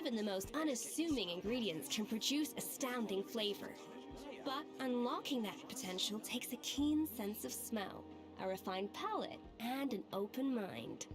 Even the most unassuming ingredients can produce astounding flavor. But unlocking that potential takes a keen sense of smell, a refined palate, and an open mind.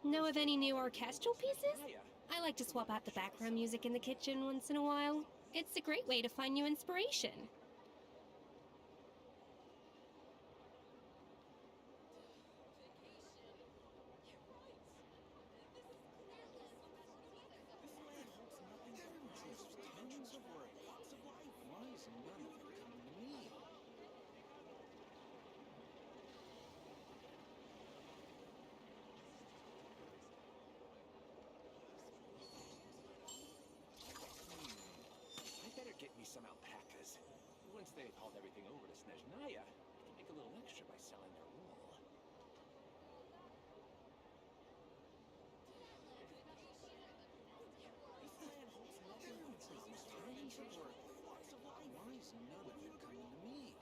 Know of any new orchestral pieces? I like to swap out the background music in the kitchen once in a while. It's a great way to find new inspiration. Some alpacas. Once they've hauled everything over to Snezhnaya, they can make a little extra by selling their wool. This land holds nothing but promise for adventures. Why is none of it coming to me?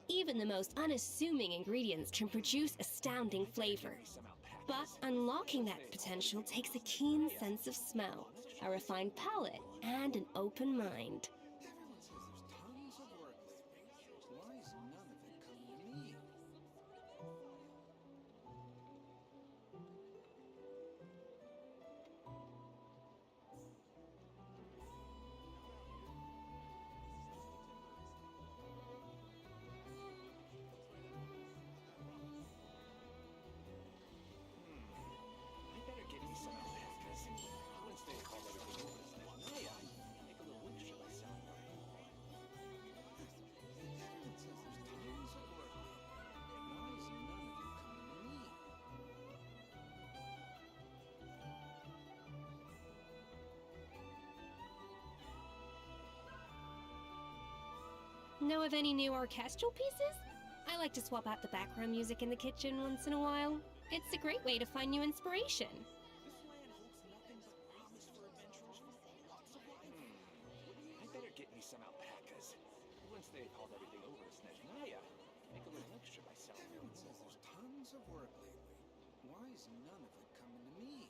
Even the most unassuming ingredients can produce astounding flavor. But unlocking that potential takes a keen sense of smell, a refined palate, and an open mind. Everyone says there's tons of work lately. Why is none of it coming to me? Know of any new orchestral pieces? I like to swap out the background music in the kitchen once in a while. It's a great way to find new inspiration. This land holds nothing but promise for adventures. Lots of life. I better get me some alpacas. Once they've hauled everything over to Snezhnaya, make a little extra by selling their wool. Everyone says there's tons of work lately. Why is none of it coming to me?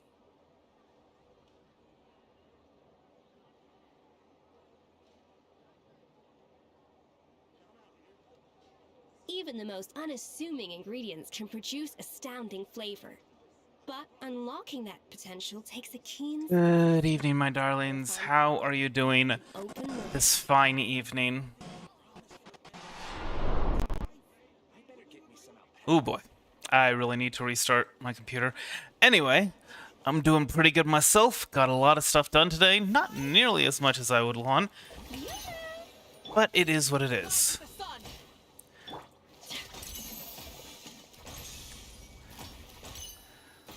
Even the most unassuming ingredients can produce astounding flavor. But unlocking that potential takes a keen... Good evening, my darlings. How are you doing this fine evening? Oh boy, I really need to restart my computer. Anyway, I'm doing pretty good myself. Got a lot of stuff done today. Not nearly as much as I would want, but it is what it is.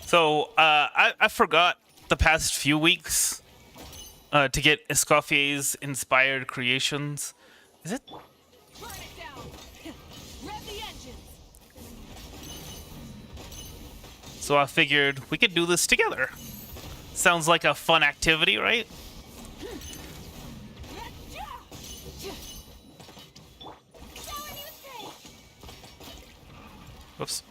So, I forgot the past few weeks to get Escoffier's inspired creations. Is it? Burn it down. Rev the engines. So I figured we could do this together. Sounds like a fun activity, right? Whoops.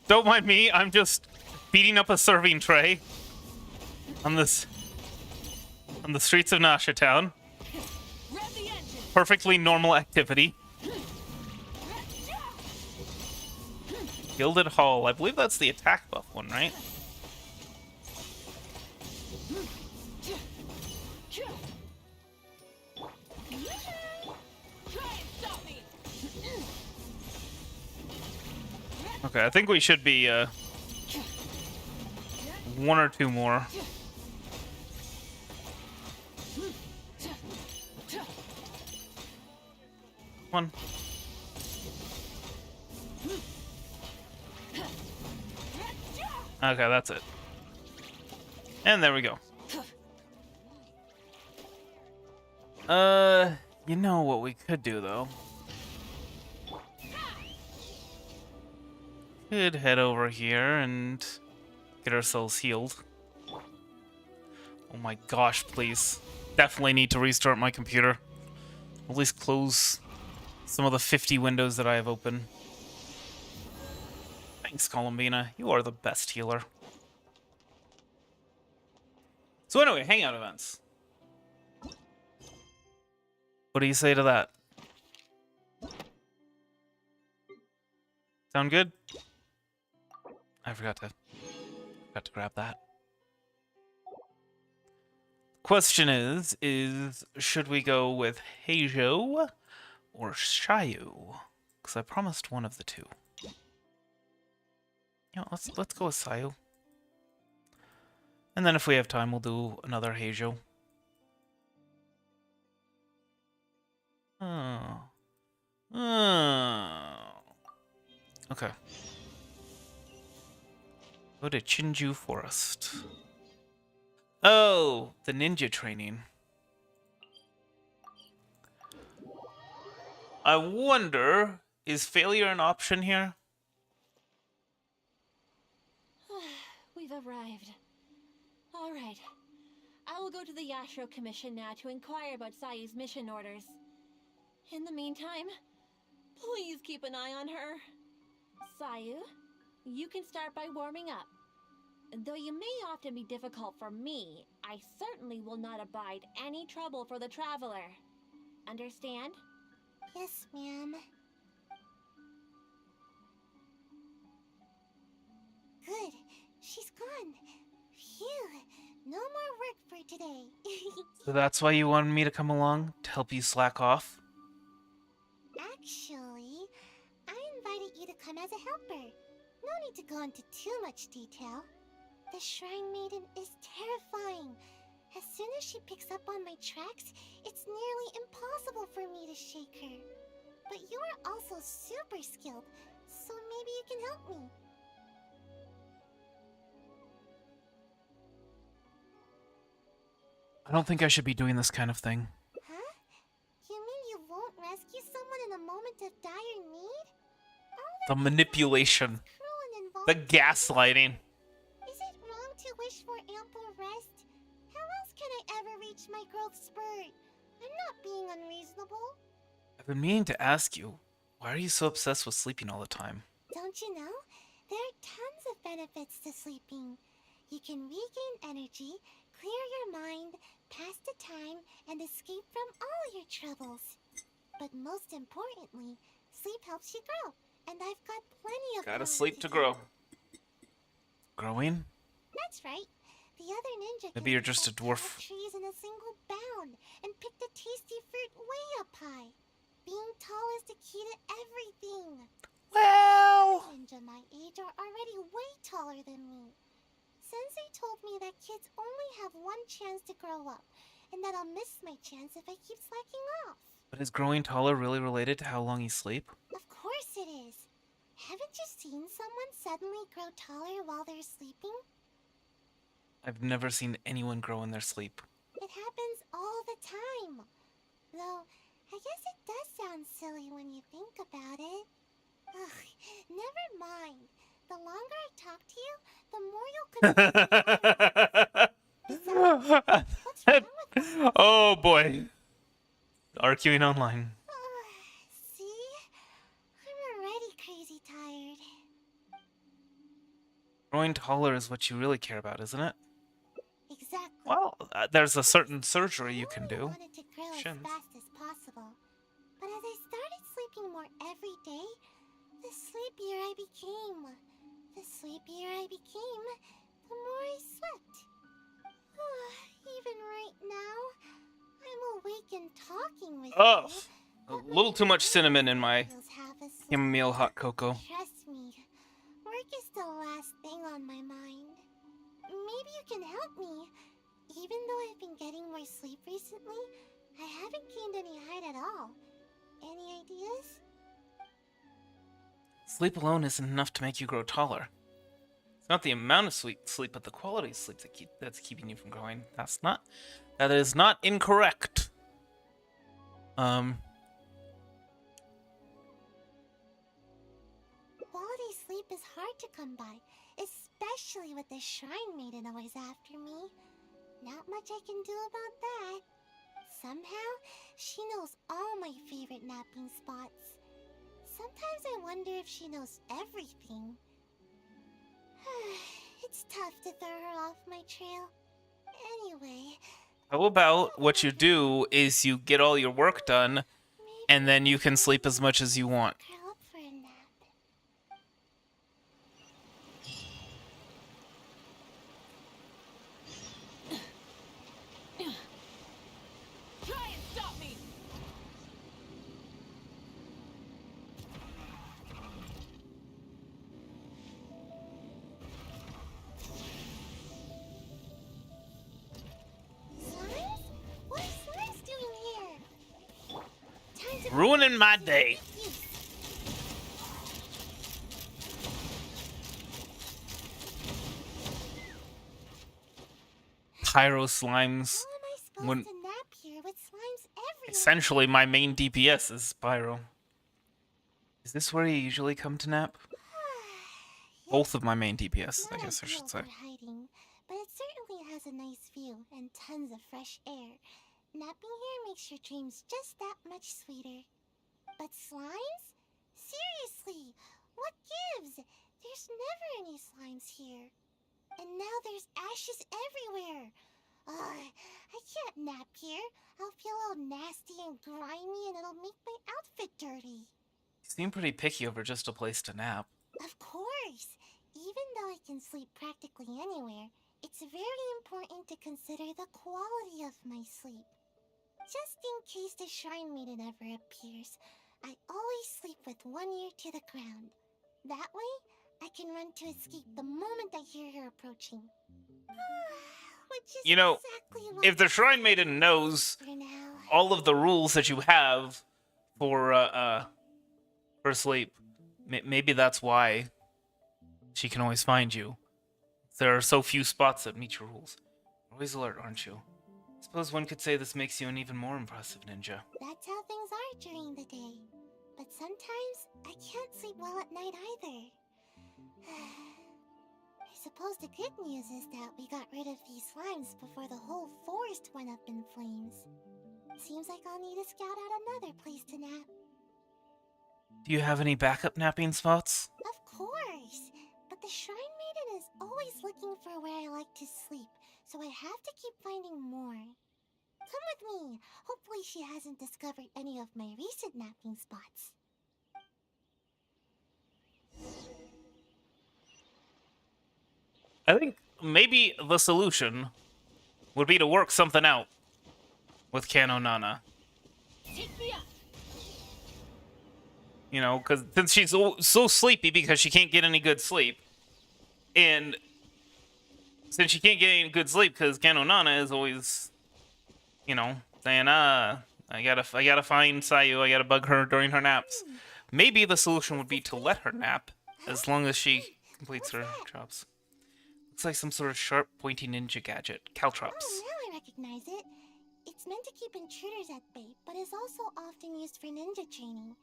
Don't mind me, I'm just beating up a serving tray on the streets of Nasha Town. Perfectly normal activity. Gilded Hall. I believe that's the attack buff one, right? Okay, I think we should be one or two more. One. Okay, that's it. And there we go. You know what we could do, though? Could head over here and get ourselves healed. Oh my gosh, please. Definitely need to restart my computer. At least close some of the 50 windows that I have open. Thanks, Columbina. You are the best healer. So anyway, hangout events. What do you say to that? Sound good? I forgot to grab that. Question is should we go with HoYo or Shayu? Because I promised one of the two. You know, let's go with Sayu. And then if we have time, we'll do another HoYo. Okay. Go to Chinju Forest. Oh, the ninja training. I wonder, is failure an option here? We've arrived. All right. I will go to the Yashiro Commission now to inquire about Sayu's mission orders. In the meantime, please keep an eye on her. Sayu, you can start by warming up. Though you may often be difficult for me, I certainly will not abide any trouble for the traveler. Understand? Yes, ma'am. Good. She's gone. Phew. No more work for today. So that's why you wanted me to come along? To help you slack off? Actually, I invited you to come as a helper. No need to go into too much detail. The Shrine Maiden is terrifying. As soon as she picks up on my tracks, it's nearly impossible for me to shake her. But you are also super skilled, so maybe you can help me. I don't think I should be doing this kind of thing. Huh? You mean you won't rescue someone in a moment of dire need? The manipulation. Cruel and The involuntary. gaslighting. Is it wrong to wish for ample rest? How else can I ever reach my growth spurt? I'm not being unreasonable. I've been meaning to ask you, why are you so obsessed with sleeping all the time? Don't you know? There are tons of benefits to sleeping. You can regain energy, clear your mind, pass the time, and escape from all your troubles. But most importantly, sleep helps you grow. And I've got plenty of Gotta growing sleep to do. grow. Growing? That's right. The other ninja Maybe can you're just a reach up dwarf. tall trees in a single bound and pick the tasty fruit way up high. Being tall is the key to everything. Well... Ninja my age are already way taller than me. Sensei told me that kids only have one chance to grow up, and that I'll miss my chance if I keep slacking off. But is growing taller really related to how long you sleep? Of course it is. Haven't you seen someone suddenly grow taller while they're sleeping? I've never seen anyone grow in their sleep. It happens all the time. Though, I guess it does sound silly when you think about it. Ugh, never mind. The longer I talk to you, the more you'll Besides, what's wrong with that? Oh boy. Arguing online. See? I'm already crazy tired. Growing taller is what you really care about, isn't it? Exactly. Well, there's a certain surgery you can I do. wanted to grow Shins. as fast as possible. But as I started sleeping more every day, the sleepier I became. The sleepier I became, the more I slept. Even right now, I'm awake and talking with Oh, you. a little too much cinnamon in my Feels half asleep. chamomile hot cocoa. Trust me, work is the last thing on my mind. Maybe you can help me. Even though I've been getting more sleep recently, I haven't gained any height at all. Any ideas? Sleep alone isn't enough to make you grow taller. It's not the amount of sleep, but the quality of sleep that's keeping you from growing. That is not incorrect. Quality sleep is hard to come by, especially with the Shrine Maiden always after me. Not much I can do about that. Somehow, she knows all my favorite napping spots. Sometimes I wonder if she knows everything. It's tough to throw her off my trail. Anyway. How about what you do is you get all your work done, and then you can sleep as much as you want. Curl up for a nap. Try and stop me! Slimes? What are slimes doing here? Time to Ruining my day. use. Pyro slimes. How am I supposed When- to nap here with slimes everywhere? Essentially, my main DPS is Pyro. Is this where you usually come to nap? Both of my main DPS, I Not guess I ideal should say. for hiding, but it certainly has a nice view and tons of fresh air. Napping here makes your dreams just that much sweeter. But slimes? Seriously, what gives? There's never any slimes here. And now there's ashes everywhere. I can't nap here. I'll feel all nasty and grimy and it'll make my outfit dirty. You seem pretty picky over just a place to nap. Of course! Even though I can sleep practically anywhere, it's very important to consider the quality of my sleep. Just in case the Shrine Maiden ever appears, I always sleep with one ear to the ground. That way, I can run to escape the moment I hear her approaching. Which is You know, exactly what if the Shrine Maiden knows for now. all of the rules that you have for sleep, maybe that's why she can always find you. There are so few spots that meet your rules. You're always alert, aren't you? I suppose one could say this makes you an even more impressive ninja. That's how things are during the day. But sometimes I can't sleep well at night either. I suppose the good news is that we got rid of these slimes before the whole forest went up in flames. Seems like I'll need to scout out another place to nap. Do you have any backup napping spots? Of course! But the Shrine Maiden is always looking for where I like to sleep, so I have to keep finding more. Come with me! Hopefully she hasn't discovered any of my recent napping spots. I think maybe the solution would be to work something out with Kano Nana. Take me up! You know, because since she's so sleepy because she can't get any good sleep, and since she can't get any good sleep because Kano Nana is always, you know, saying, I I gotta find Sayu. I gotta bug her during her naps. Maybe the solution would be to let her nap, as long as she completes her jobs. Looks like some sort of sharp, pointy ninja gadget. Caltrops. Oh, now I recognize it. It's meant to keep intruders at bay, but is also often used for ninja training.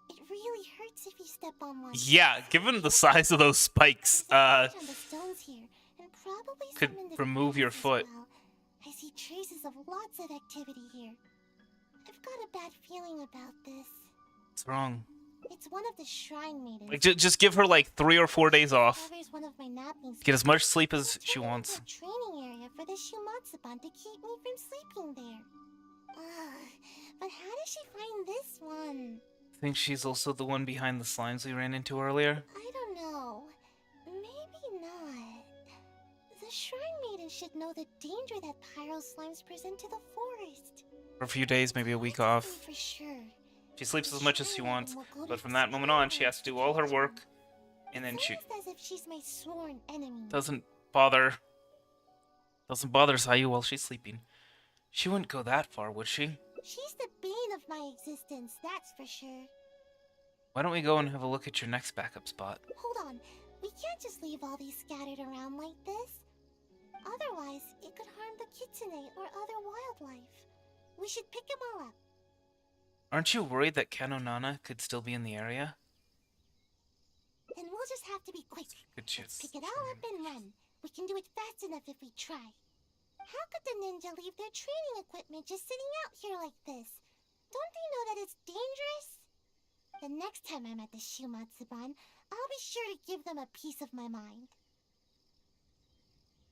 It really hurts if you step on one. Yeah, given the size of those spikes, On the stones here, and probably could some in the remove your crevices foot. well. I see traces of lots of activity here. I've got a bad feeling about this. What's wrong? It's one of the shrine maidens. Like, just give her like 3 or 4 days off. Covers one of my napping Get as spots. much sleep as she Tell me wants. it's a training area for the Shumatsuban to keep me from sleeping there. But how did she find this one? Think she's also the one behind the slimes we ran into earlier? I don't know. Maybe not. The shrine maiden should know the danger that pyro slimes present to the forest. For a few days, maybe a week off. For sure. She sleeps as much as she wants, but from that moment on, she has to do all her work, and then she It's almost as if she's my sworn enemy. doesn't bother Sayu while she's sleeping. She wouldn't go that far, would she? She's the bane of my existence, that's for sure. Why don't we go and have a look at your next backup spot? Hold on. We can't just leave all these scattered around like this. Otherwise, it could harm the kitsune or other wildlife. We should pick them all up. Aren't you worried that Kanonana could still be in the area? Then we'll just have to be quick. Good Let's shit. pick it all up and run. We can do it fast enough if we try. How could the ninja leave their training equipment just sitting out here like this? Don't they know that it's dangerous? The next time I'm at the Shumatsuban, I'll be sure to give them a piece of my mind.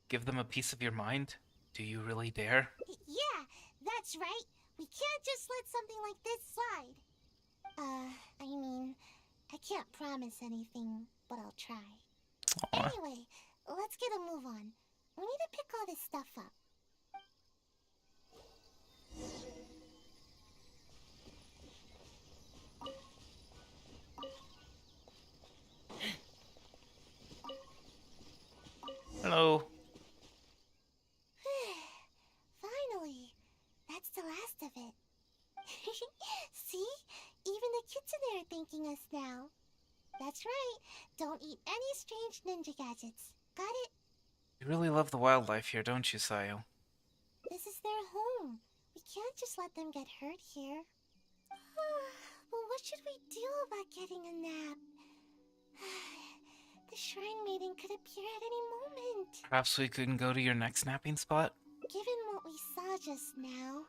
Give them a piece of your mind? Do you really dare? Yeah, that's right. We can't just let something like this slide. I mean, I can't promise anything, but I'll try. Aw. Anyway, let's get a move on. We need to pick all this stuff up. Hello. Finally, that's the last of it. See? Even the kitsune are thanking us now. That's right. Don't eat any strange ninja gadgets. Got it? You really love the wildlife here, don't you, Sayu? This is their home. We can't just let them get hurt here. Well, what should we do about getting a nap? The shrine maiden could appear at any moment. Perhaps we can go to your next napping spot? Given what we saw just now,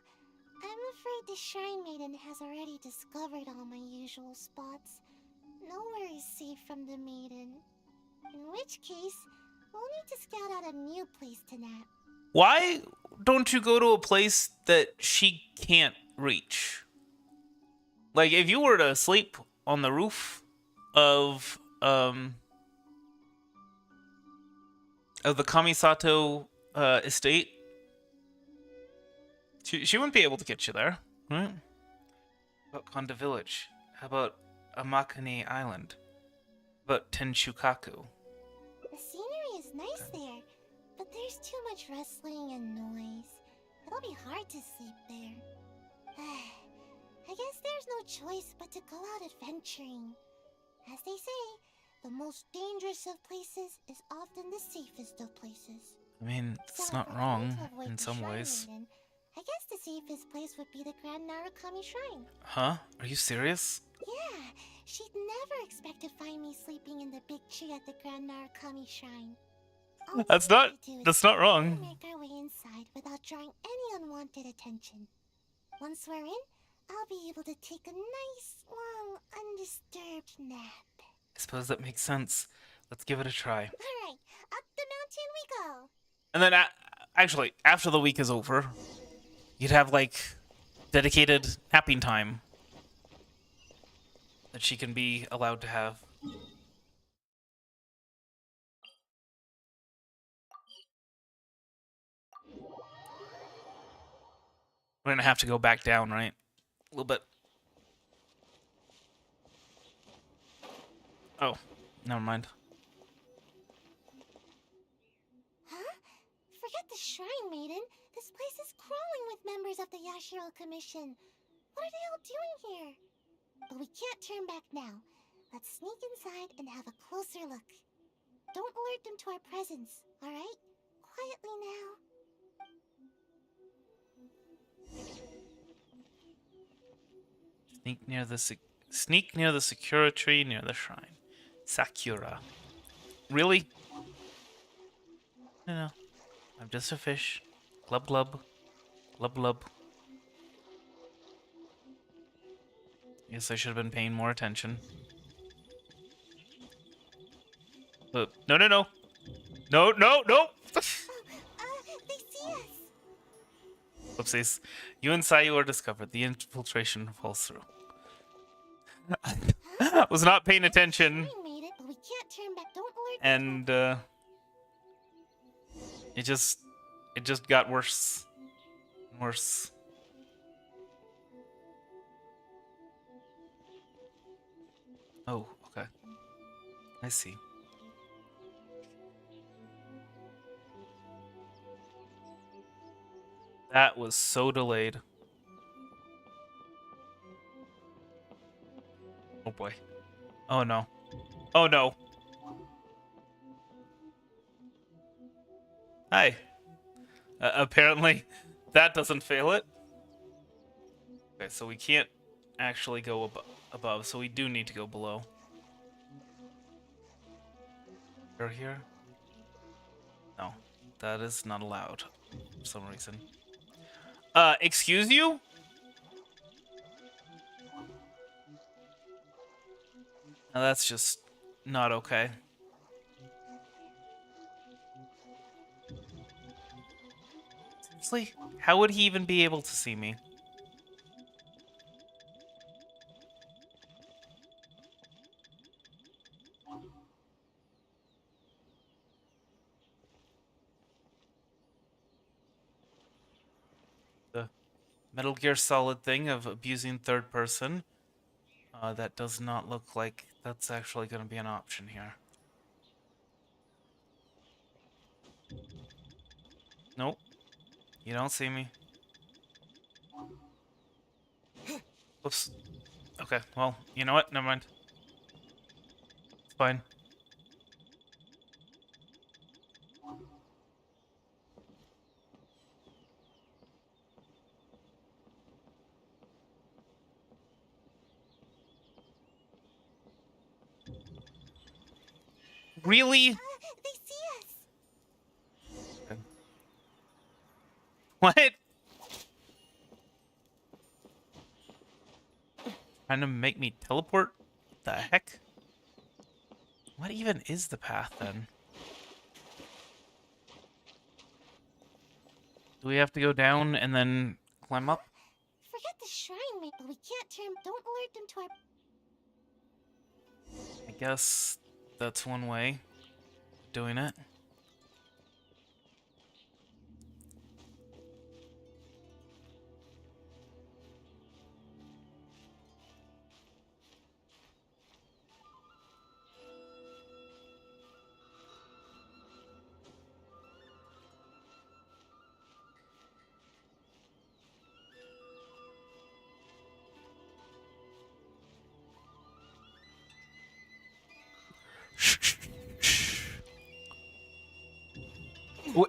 I'm afraid the shrine maiden has already discovered all my usual spots. Nowhere is safe from the maiden. In which case, we'll need to scout out a new place to nap. Why don't you go to a place that she can't reach? Like, if you were to sleep on the roof of the Kamisato estate, she wouldn't be able to get you there, right? How about Konda Village? How about Amakani Island? How about Tenshukaku? The scenery is nice there, but there's too much rustling and noise. It'll be hard to sleep there. I guess there's no choice but to go out adventuring. As they say, the most dangerous of places is often the safest of places. I mean, it's So, not if I wrong want to avoid in the some shrine ways. maiden, I guess the safest place would be the Grand Narukami Shrine. Huh? Are you serious? Yeah, she'd never expect to find me sleeping in the big tree at the Grand Narukami Shrine. All we That's have not- to do is that's not slowly wrong. Make our way inside without drawing any unwanted attention. Once we're in, I'll be able to take a nice, long, undisturbed nap. I suppose that makes sense. Let's give it a try. All right, up the mountain we go. And then, actually, after the week is over, you'd have, like, dedicated napping time that she can be allowed to have. We're gonna have to go back down, right? A little bit. Oh, never mind. Huh? Forget the shrine maiden. This place is crawling with members of the Yashiro Commission. What are they all doing here? But we can't turn back now. Let's sneak inside and have a closer look. Don't alert them to our presence, alright? Quietly now. Sneak near the Sakura tree near the shrine. Sakura. Really? No, I'm just a fish. Glub glub. Glub glub. Guess I should have been paying more attention. No, no, no. No, no, no! They see us. Whoopsies. You and Sayu are discovered. The infiltration falls through. I was not paying attention. We made it, but we can't turn back. Don't alert And, it just got worse. Worse. Oh, okay. I see. That was so delayed. Oh boy. Oh no. Oh no. Hi. Apparently, that doesn't fail it. Okay, so we can't actually go above, so we do need to go below. You're here? No, that is not allowed for some reason. Excuse you? Now that's just not okay. Seriously? How would he even be able to see me? The Metal Gear Solid thing of abusing third person. That does not look like that's actually going to be an option here. Nope. You don't see me. Whoops. Okay, well, you know what? Never mind. It's fine. Really? They see us. Okay. What? Trying to make me teleport? What the heck? What even is the path then? Do we have to go down and then climb up? Forget the shrine, mate, but we can't turn. Don't alert them to our. I guess that's one way of doing it.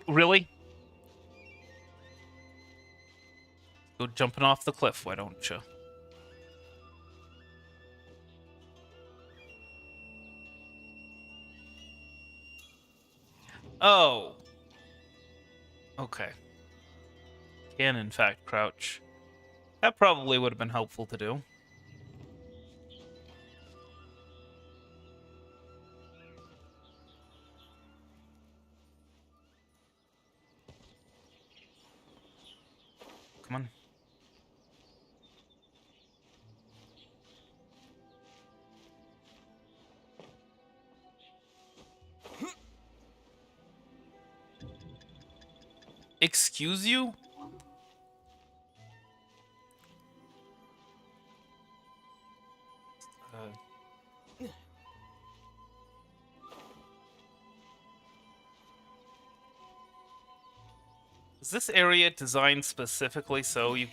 Really? Go jumping off the cliff, why don't you? Oh. Okay. Can in fact crouch. That probably would have been helpful to do. Come on. Excuse you? Is this area designed specifically so you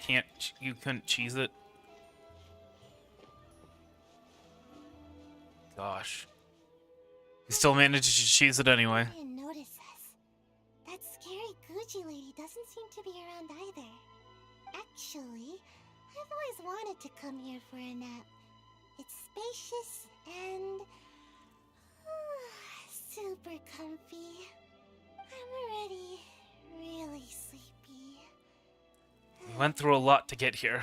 couldn't cheese it? gosh. You still managed to cheese it anyway. I didn't notice us. That scary Gucci lady doesn't seem to be around either. Actually, I've always wanted to come here for a nap. It's spacious and super comfy. I'm already really sleepy. We went through a lot to get here.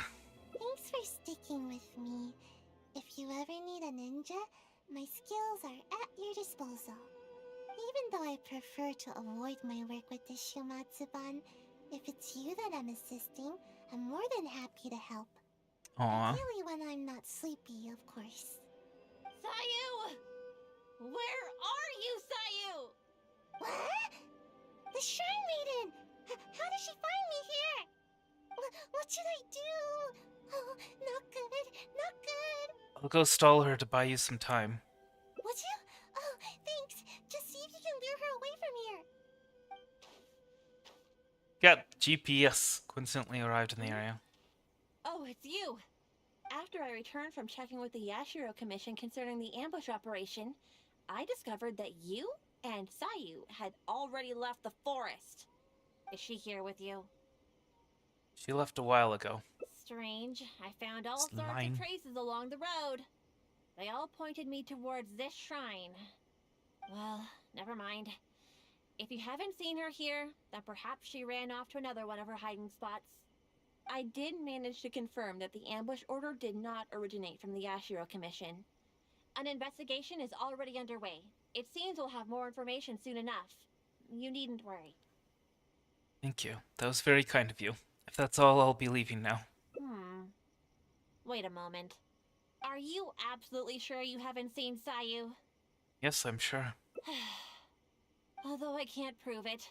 Thanks for sticking with me. If you ever need a ninja, my skills are at your disposal. Even though I prefer to avoid my work with the Shumatsuban, if it's you that I'm assisting, I'm more than happy to help. Aw. Ideally when I'm not sleepy, of course. Sayu! Where are you, Sayu? What? The Shrine Maiden! How did she find me here? What should I do? Oh, not good, not good. I'll go stall her to buy you some time. Would you? Oh, thanks. Just see if you can lure her away from here. Yeah, GPS coincidentally arrived in the area. Oh, it's you. After I returned from checking with the Yashiro Commission concerning the ambush operation, I discovered that you and Sayu had already left the forest. Is she here with you? She left a while ago. Strange. I found all It's sorts lying. of traces along the road. They all pointed me towards this shrine. Well, never mind. If you haven't seen her here, then perhaps she ran off to another one of her hiding spots. I did manage to confirm that the ambush order did not originate from the Yashiro Commission. An investigation is already underway. It seems we'll have more information soon enough. You needn't worry. Thank you. That was very kind of you. If that's all, I'll be leaving now. Wait a moment. Are you absolutely sure you haven't seen Sayu? Yes, I'm sure. Although I can't prove it,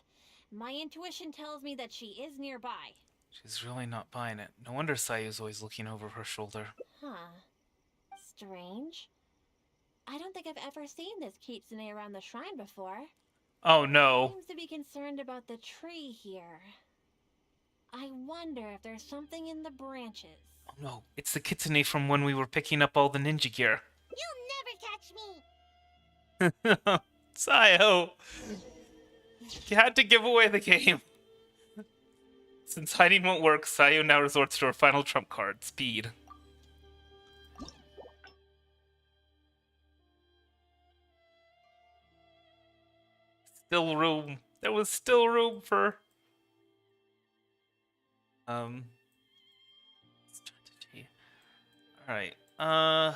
my intuition tells me that she is nearby. She's really not buying it. No wonder Sayu's always looking over her shoulder. Huh. Strange. I don't think I've ever seen this kitsune around the shrine before. Oh no. Seems to be concerned about the tree here. I wonder if there's something in the branches. Oh no, it's the kitsune from when we were picking up all the ninja gear. You'll never catch me. Sayu! You had to give away the game. Since hiding won't work, Sayu now resorts to her final trump card, speed. Still room. There was still room for... strategy. Alright, huh.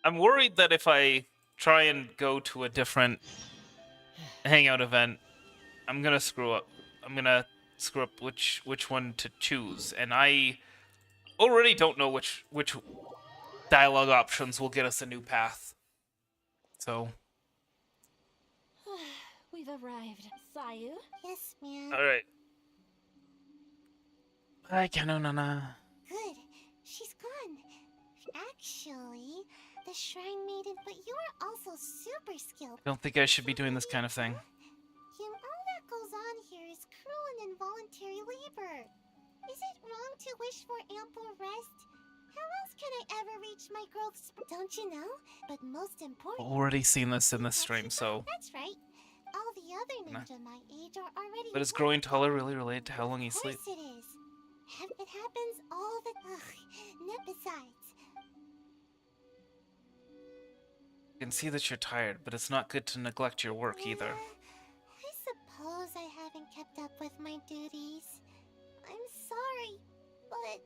I'm worried that if I try and go to a different hangout event, I'm gonna screw up. I'm gonna screw up which one to choose, and I already don't know which dialogue options will get us a new path. So, We've arrived. Sayu? Yes, ma'am. alright. Bye, Kanonana. Good. She's gone. Actually, the Shrine Maiden, but you are also super skilled. Don't think I should be doing this kind of thing. All that goes on here is cruel and involuntary labor. Is it wrong to wish for ample rest? How else can I ever reach my growth don't you know? But most important... Already seen this in this stream, so... That's right. All the other ninja my age are already... But is growing taller really related to how long you sleep? Of course it is. It happens all the... Besides... I can see that you're tired, but it's not good to neglect your work either. I suppose I haven't kept up with my duties. I'm sorry, but...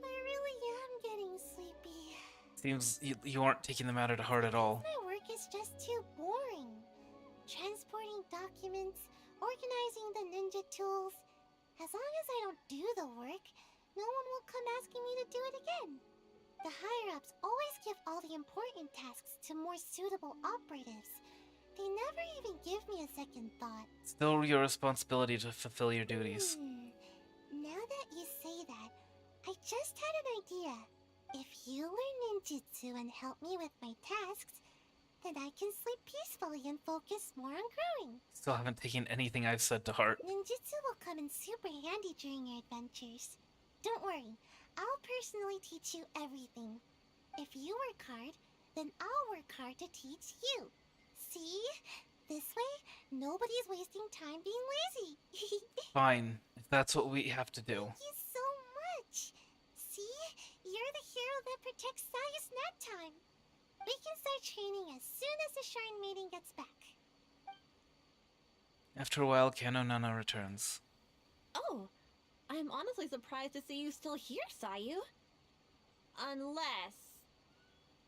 I really am getting sleepy. Seems you aren't taking the matter to heart at all. My work is just too boring. Transporting documents, organizing the ninja tools. As long as I don't do the work, no one will come asking me to do it again. The higher-ups always give all the important tasks to more suitable operatives. They never even give me a second thought. Still your responsibility to fulfill your duties. Now that you say that, I just had an idea. If you learn ninjutsu and help me with my tasks, then I can sleep peacefully and focus more on growing. Still haven't taken anything I've said to heart. Ninjutsu will come in super handy during your adventures. Don't worry, I'll personally teach you everything. If you work hard, then I'll work hard to teach you. See? This way, nobody's wasting time being lazy. Fine, if that's what we have to do. Thank you so much. See? You're the hero that protects Sayu's nap time. We can start training as soon as the Shrine Maiden gets back. After a while, Kano Nana returns. Oh, I'm honestly surprised to see you still here, Sayu. Unless...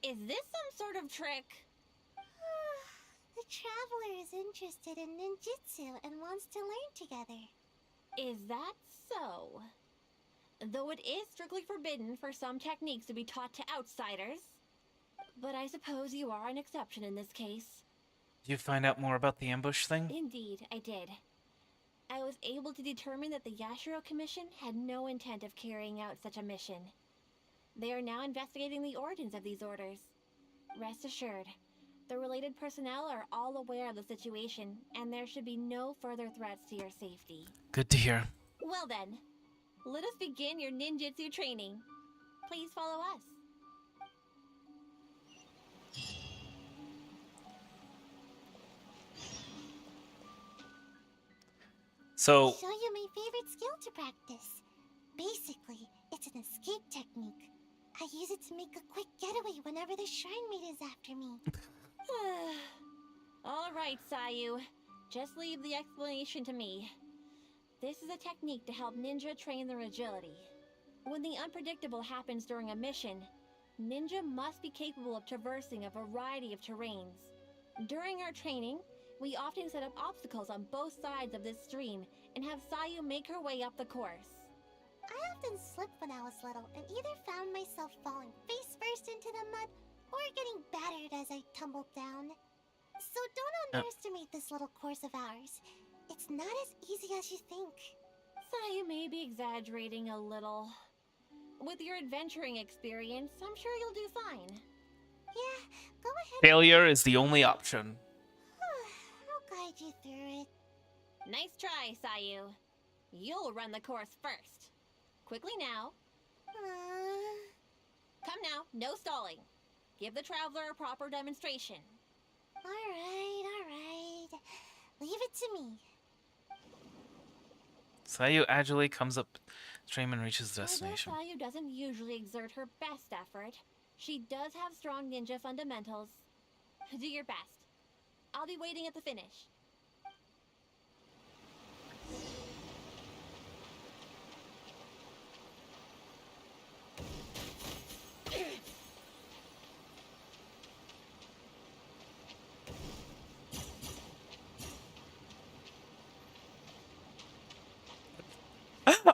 Is this some sort of trick? The traveler is interested in ninjutsu and wants to learn together. Is that so? Though it is strictly forbidden for some techniques to be taught to outsiders. But I suppose you are an exception in this case. Did you find out more about the ambush thing? Indeed, I did. I was able to determine that the Yashiro Commission had no intent of carrying out such a mission. They are now investigating the origins of these orders. Rest assured, the related personnel are all aware of the situation, and there should be no further threats to your safety. Good to hear. Well then, let us begin your ninjutsu training. Please follow us. So, Show you my favorite skill to practice. Basically, it's an escape technique. I use it to make a quick getaway whenever the Shrine Maid is after me. All right, Sayu. Just leave the explanation to me. This is a technique to help ninja train their agility. When the unpredictable happens during a mission, ninja must be capable of traversing a variety of terrains. During our training, we often set up obstacles on both sides of this stream and have Sayu make her way up the course. I often slipped when I was little and either found myself falling face first into the mud or getting battered as I tumbled down. So don't underestimate this little course of ours. It's not as easy as you think. Sayu may be exaggerating a little. With your adventuring experience, I'm sure you'll do fine. Yeah, go ahead. failure is the only option. I'll guide you through it. Nice try, Sayu. You'll run the course first. Quickly now. Come now, no stalling. Give the traveler a proper demonstration. Alright. Leave it to me. Sayu agilely comes up stream and reaches the destination. Although Sayu doesn't usually exert her best effort, she does have strong ninja fundamentals. Do your best. I'll be waiting at the finish.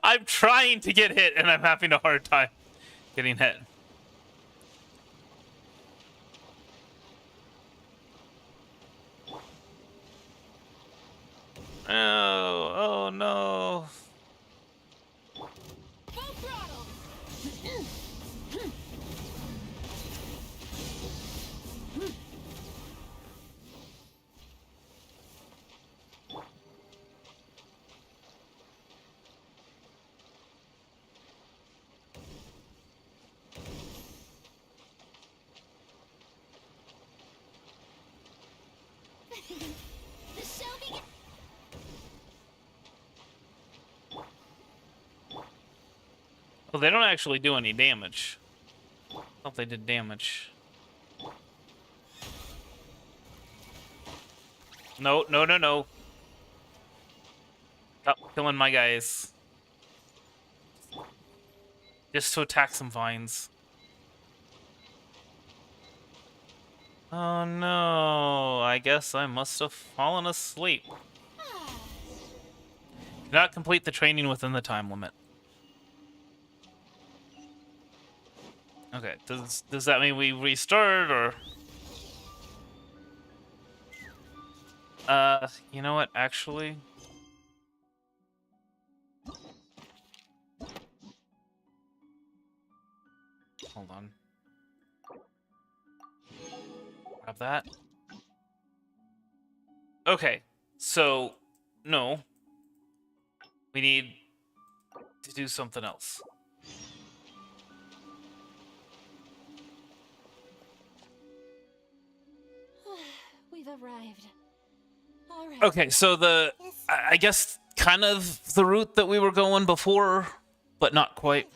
I'm trying to get hit and I'm having a hard time getting hit. Oh no. Full throttle! The show begins. Well, they don't actually do any damage. I thought they did damage. No. Stop killing my guys. Just to attack some vines. Oh no, I guess I must have fallen asleep. Cannot complete the training within the time limit. Okay, does that mean we restart or? You know what, actually? Hold on. Grab that. Okay, so, no. We need to do something else. we've arrived. All right. Okay, so Yes. I guess kind of the route that we were going before, but not quite.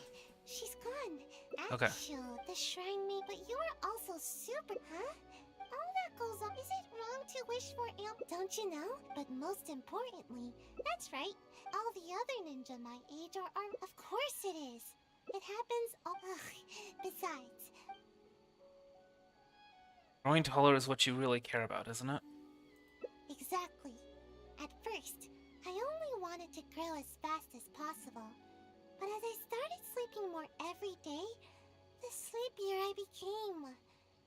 She's gone. Okay. Actual, the shrine maid, but you are also super, huh? All that goes up. Is it wrong to wish for amp? Don't you know? But most importantly, that's right. All the other ninja my age are. Of course it is. It happens. Besides, Growing taller is what you really care about, isn't it? exactly. At first, I only wanted to grow as fast as possible. But as I started sleeping more every day, the sleepier I became.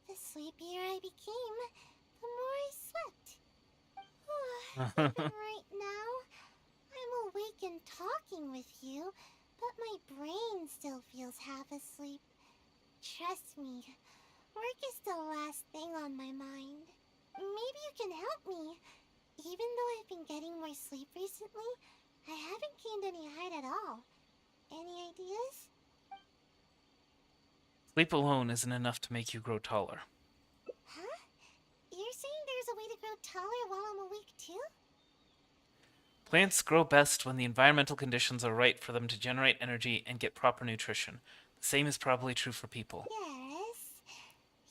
The sleepier I became, the more I slept. Even right now, I'm awake and talking with you, but my brain still feels half asleep. Trust me, work is the last thing on my mind. Maybe you can help me. Even though I've been getting more sleep recently, I haven't gained any height at all. Any ideas? Sleep alone isn't enough to make you grow taller. Huh? You're saying there's a way to grow taller while I'm awake too? Plants grow best when the environmental conditions are right for them to generate energy and get proper nutrition. The same is probably true for people. Yes.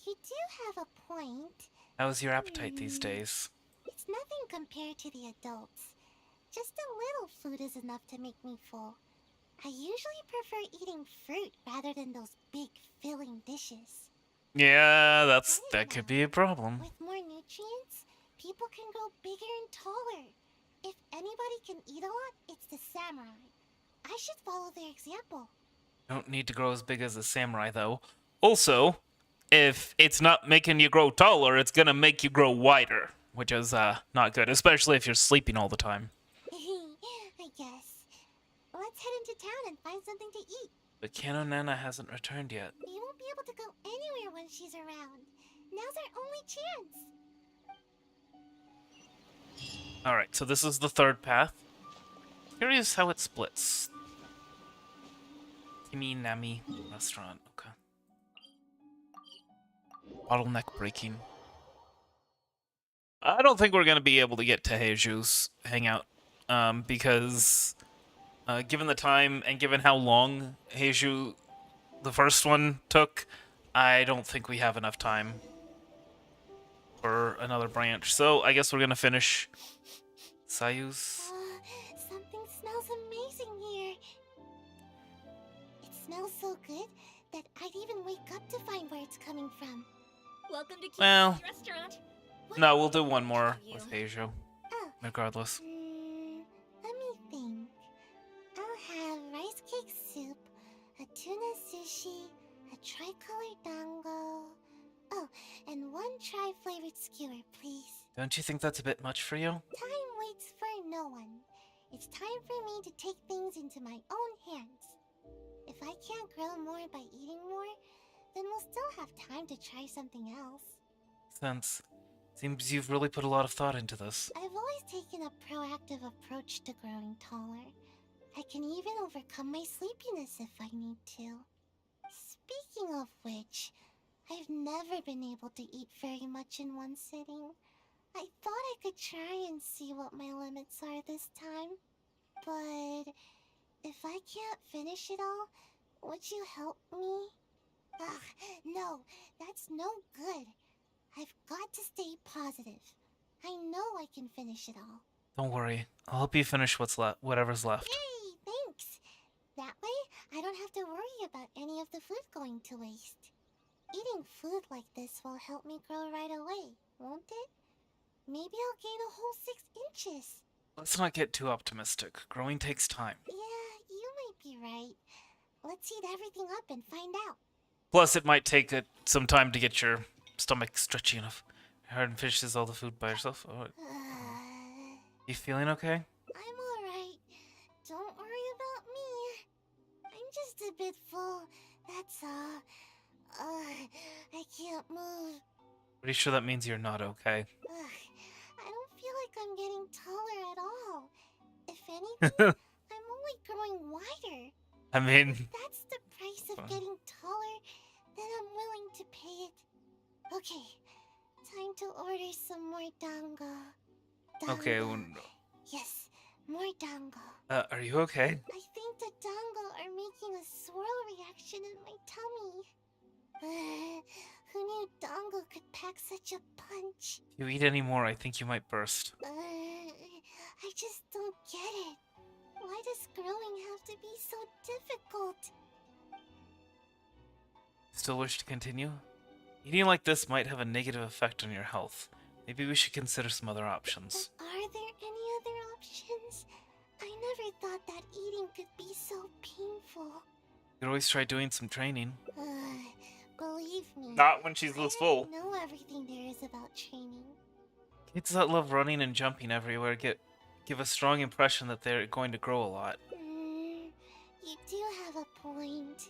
You do have a point. How's your appetite these days? It's nothing compared to the adults. Just a little food is enough to make me full. I usually prefer eating fruit rather than those big filling dishes. Yeah, that could be a problem. With more nutrients, people can grow bigger and taller. If anybody can eat a lot, it's the samurai. I should follow their example. Don't need to grow as big as a samurai, though. Also, if it's not making you grow taller, it's gonna make you grow wider, which is not good, especially if you're sleeping all the time. I guess. Let's head into town and find something to eat. But Kano Nana hasn't returned yet. We won't be able to go anywhere when she's around. Now's our only chance. Alright, so this is the third path. Curious how it splits. Kimi Nami restaurant, okay. Bottleneck breaking. I don't think we're gonna be able to get to Heiju's hangout, because given the time and given how long Heiju, the first one, took, I don't think we have enough time for another branch. So I guess we're gonna finish Sayu's. Something smells amazing here. It smells so good that I'd even wake up to find where it's coming from. Welcome to Kyoto's Well, restaurant. no, we'll do one more with Heiju, Oh, regardless. let me think. I'll have rice cake soup, a tuna sushi, a tricolor dango. Oh, and one tri-flavored skewer, please. Don't you think that's a bit much for you? Time waits for no one. It's time for me to take things into my own hands. If I can't grow more by eating more, then we'll still have time to try something else. Since seems you've really put a lot of thought into this. I've always taken a proactive approach to growing taller. I can even overcome my sleepiness if I need to. Speaking of which, I've never been able to eat very much in one sitting. I thought I could try and see what my limits are this time. But if I can't finish it all, would you help me? Ugh, no, that's no good. I've got to stay positive. I know I can finish it all. Don't worry, I'll help you finish whatever's left. Yay, thanks. That way, I don't have to worry about any of the food going to waste. Eating food like this will help me grow right away, won't it? Maybe I'll gain a whole 6 inches. Let's not get too optimistic. Growing takes time. Yeah, you might be right. Let's heat everything up and find out. Plus, it might take some time to get your stomach stretchy enough. Hard finishes all the food by herself. Oh, you feeling okay? I'm alright. Don't worry about me. I'm just a bit full, that's all. I can't move. Pretty sure that means you're not okay. I don't feel like I'm getting taller at all. If anything, I'm only growing wider. I mean, If that's the price of getting taller, then I'm willing to pay it. Okay, Time to order some more dango. Okay, Dango. Yes, more dango. are you okay? I think the dango are making a swirl reaction in my tummy. Who knew dango could pack such a punch? If you eat any more, I think you might burst. I just don't get it. Why does growing have to be so difficult? Still wish to continue? Eating like this might have a negative effect on your health. Maybe we should consider some other options. But are there any other options? I never thought that eating could be so painful. You could always try doing some training. Believe me. Not when she's this full. I know everything there is about training. Kids that love running and jumping everywhere give a strong impression that they're going to grow a lot. You do have a point.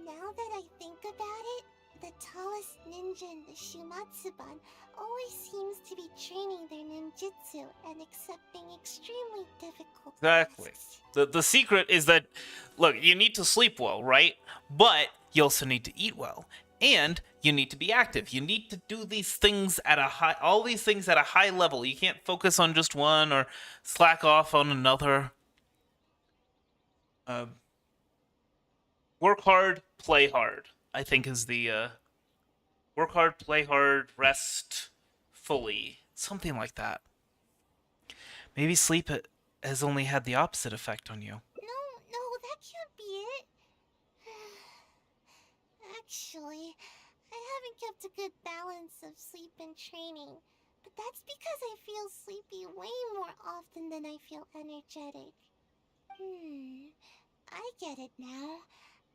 Now that I think about it, the tallest ninja in the Shumatsuban always seems to be training their ninjutsu and accepting extremely difficult Exactly. tasks. The secret is that, look, you need to sleep well, right? But you also need to eat well. And you need to be active. You need to do these things at all these things at a high level. You can't focus on just one or slack off on another. Work hard, play hard, I think is the, work hard, play hard, rest fully. Something like that. Maybe sleep has only had the opposite effect on you. No, that can't be it. Actually, I haven't kept a good balance of sleep and training. But that's because I feel sleepy way more often than I feel energetic. I get it now.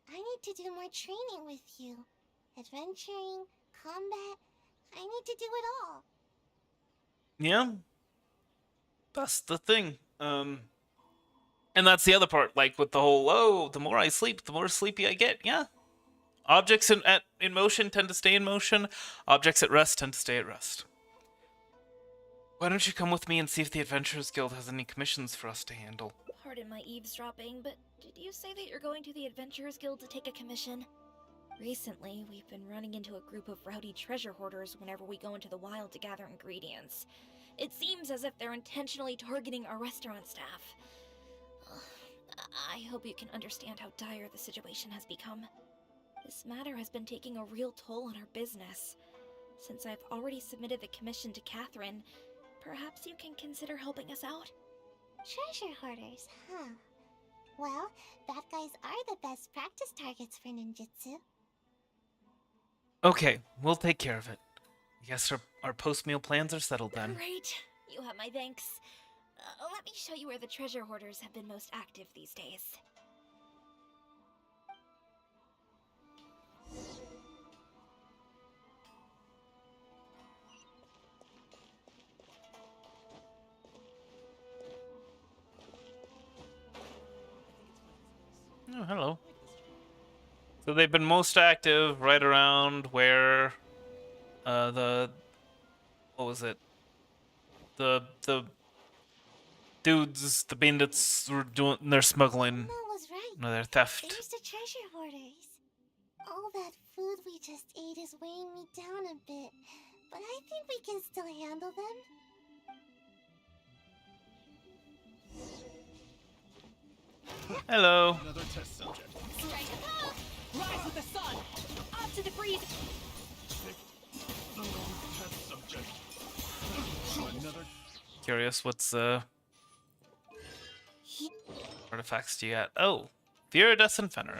I need to do more training with you. Adventuring, combat, I need to do it all. Yeah. That's the thing. And that's the other part, like with the whole, the more I sleep, the more sleepy I get. Yeah. Objects in motion tend to stay in motion. Objects at rest tend to stay at rest. Why don't you come with me and see if the Adventurers Guild has any commissions for us to handle? Pardon my eavesdropping, but did you say that you're going to the Adventurers Guild to take a commission? Recently, we've been running into a group of rowdy treasure hoarders whenever we go into the wild to gather ingredients. It seems as if they're intentionally targeting our restaurant staff. I hope you can understand how dire the situation has become. This matter has been taking a real toll on our business. Since I've already submitted the commission to Catherine, perhaps you can consider helping us out? Treasure hoarders, huh? Well, bad guys are the best practice targets for ninjutsu. Okay, we'll take care of it. I guess our post-meal plans are settled then. Great. You have my thanks. Let me show you where the treasure hoarders have been most active these days. Oh, hello. So they've been most active right around where what was it? The dudes, the bandits were doing their smuggling, Mama was right. no, their theft. There's the treasure hoarders. All that food we just ate is weighing me down a bit, but I think we can still handle them. Hello. Another test subject. Strike up! Rise with the sun! Up to the breeze! Test subject. Another. Curious, what's artifacts do you got? Oh, Viridescent Fenrir.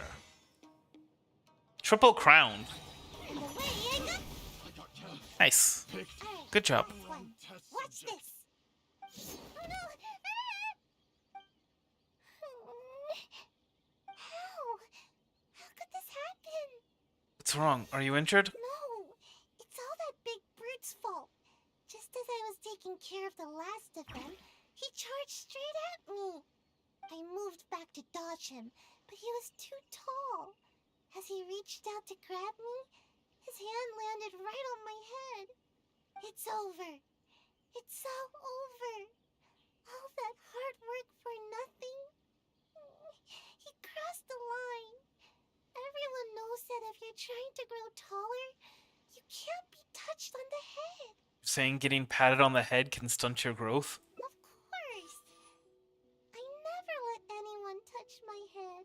Triple crown. And away I go. I got killed. Nice. Alright, Good job. next one. Test Watch subject. this. Oh no! How could this happen? What's wrong? Are you injured? No, it's all that big brute's fault. Just as I was taking care of the last of them, he charged straight at me. I moved back to dodge him, but he was too tall. As he reached out to grab me, his hand landed right on my head. It's over. It's all over. All that hard work for nothing. He crossed the line. Everyone knows that if you're trying to grow taller, you can't be touched on the head. Saying getting patted on the head can stunt your growth? Of course. I never let anyone touch my head.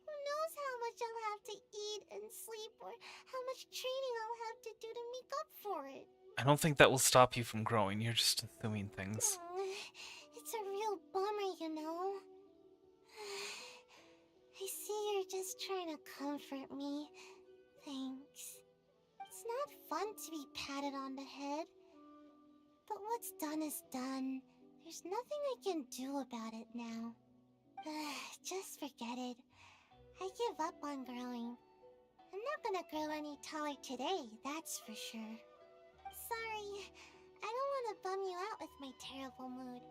Who knows how much I'll have to eat and sleep, or how much training I'll have to do to make up for it. I don't think that will stop you from growing. You're just assuming things. It's a real bummer, you know. I see you're just trying to comfort me. Thanks. It's not fun to be patted on the head. But what's done is done. There's nothing I can do about it now. Just forget it. I give up on growing. I'm not gonna grow any taller today, that's for sure. Sorry, I don't want to bum you out with my terrible mood.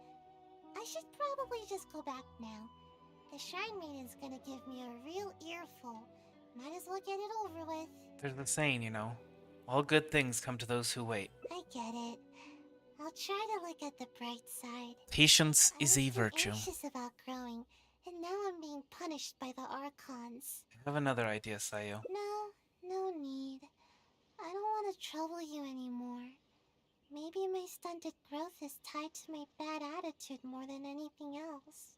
I should probably just go back now. The Shrine Maiden's gonna give me a real earful. Might as well get it over with. There's a saying, you know. All good things come to those who wait. I get it. I'll try to look at the bright side. Patience is a I was virtue. anxious about growing, and now I'm being punished by the Archons. I have another idea, Sayo. No need. I don't want to trouble you anymore. Maybe my stunted growth is tied to my bad attitude more than anything else.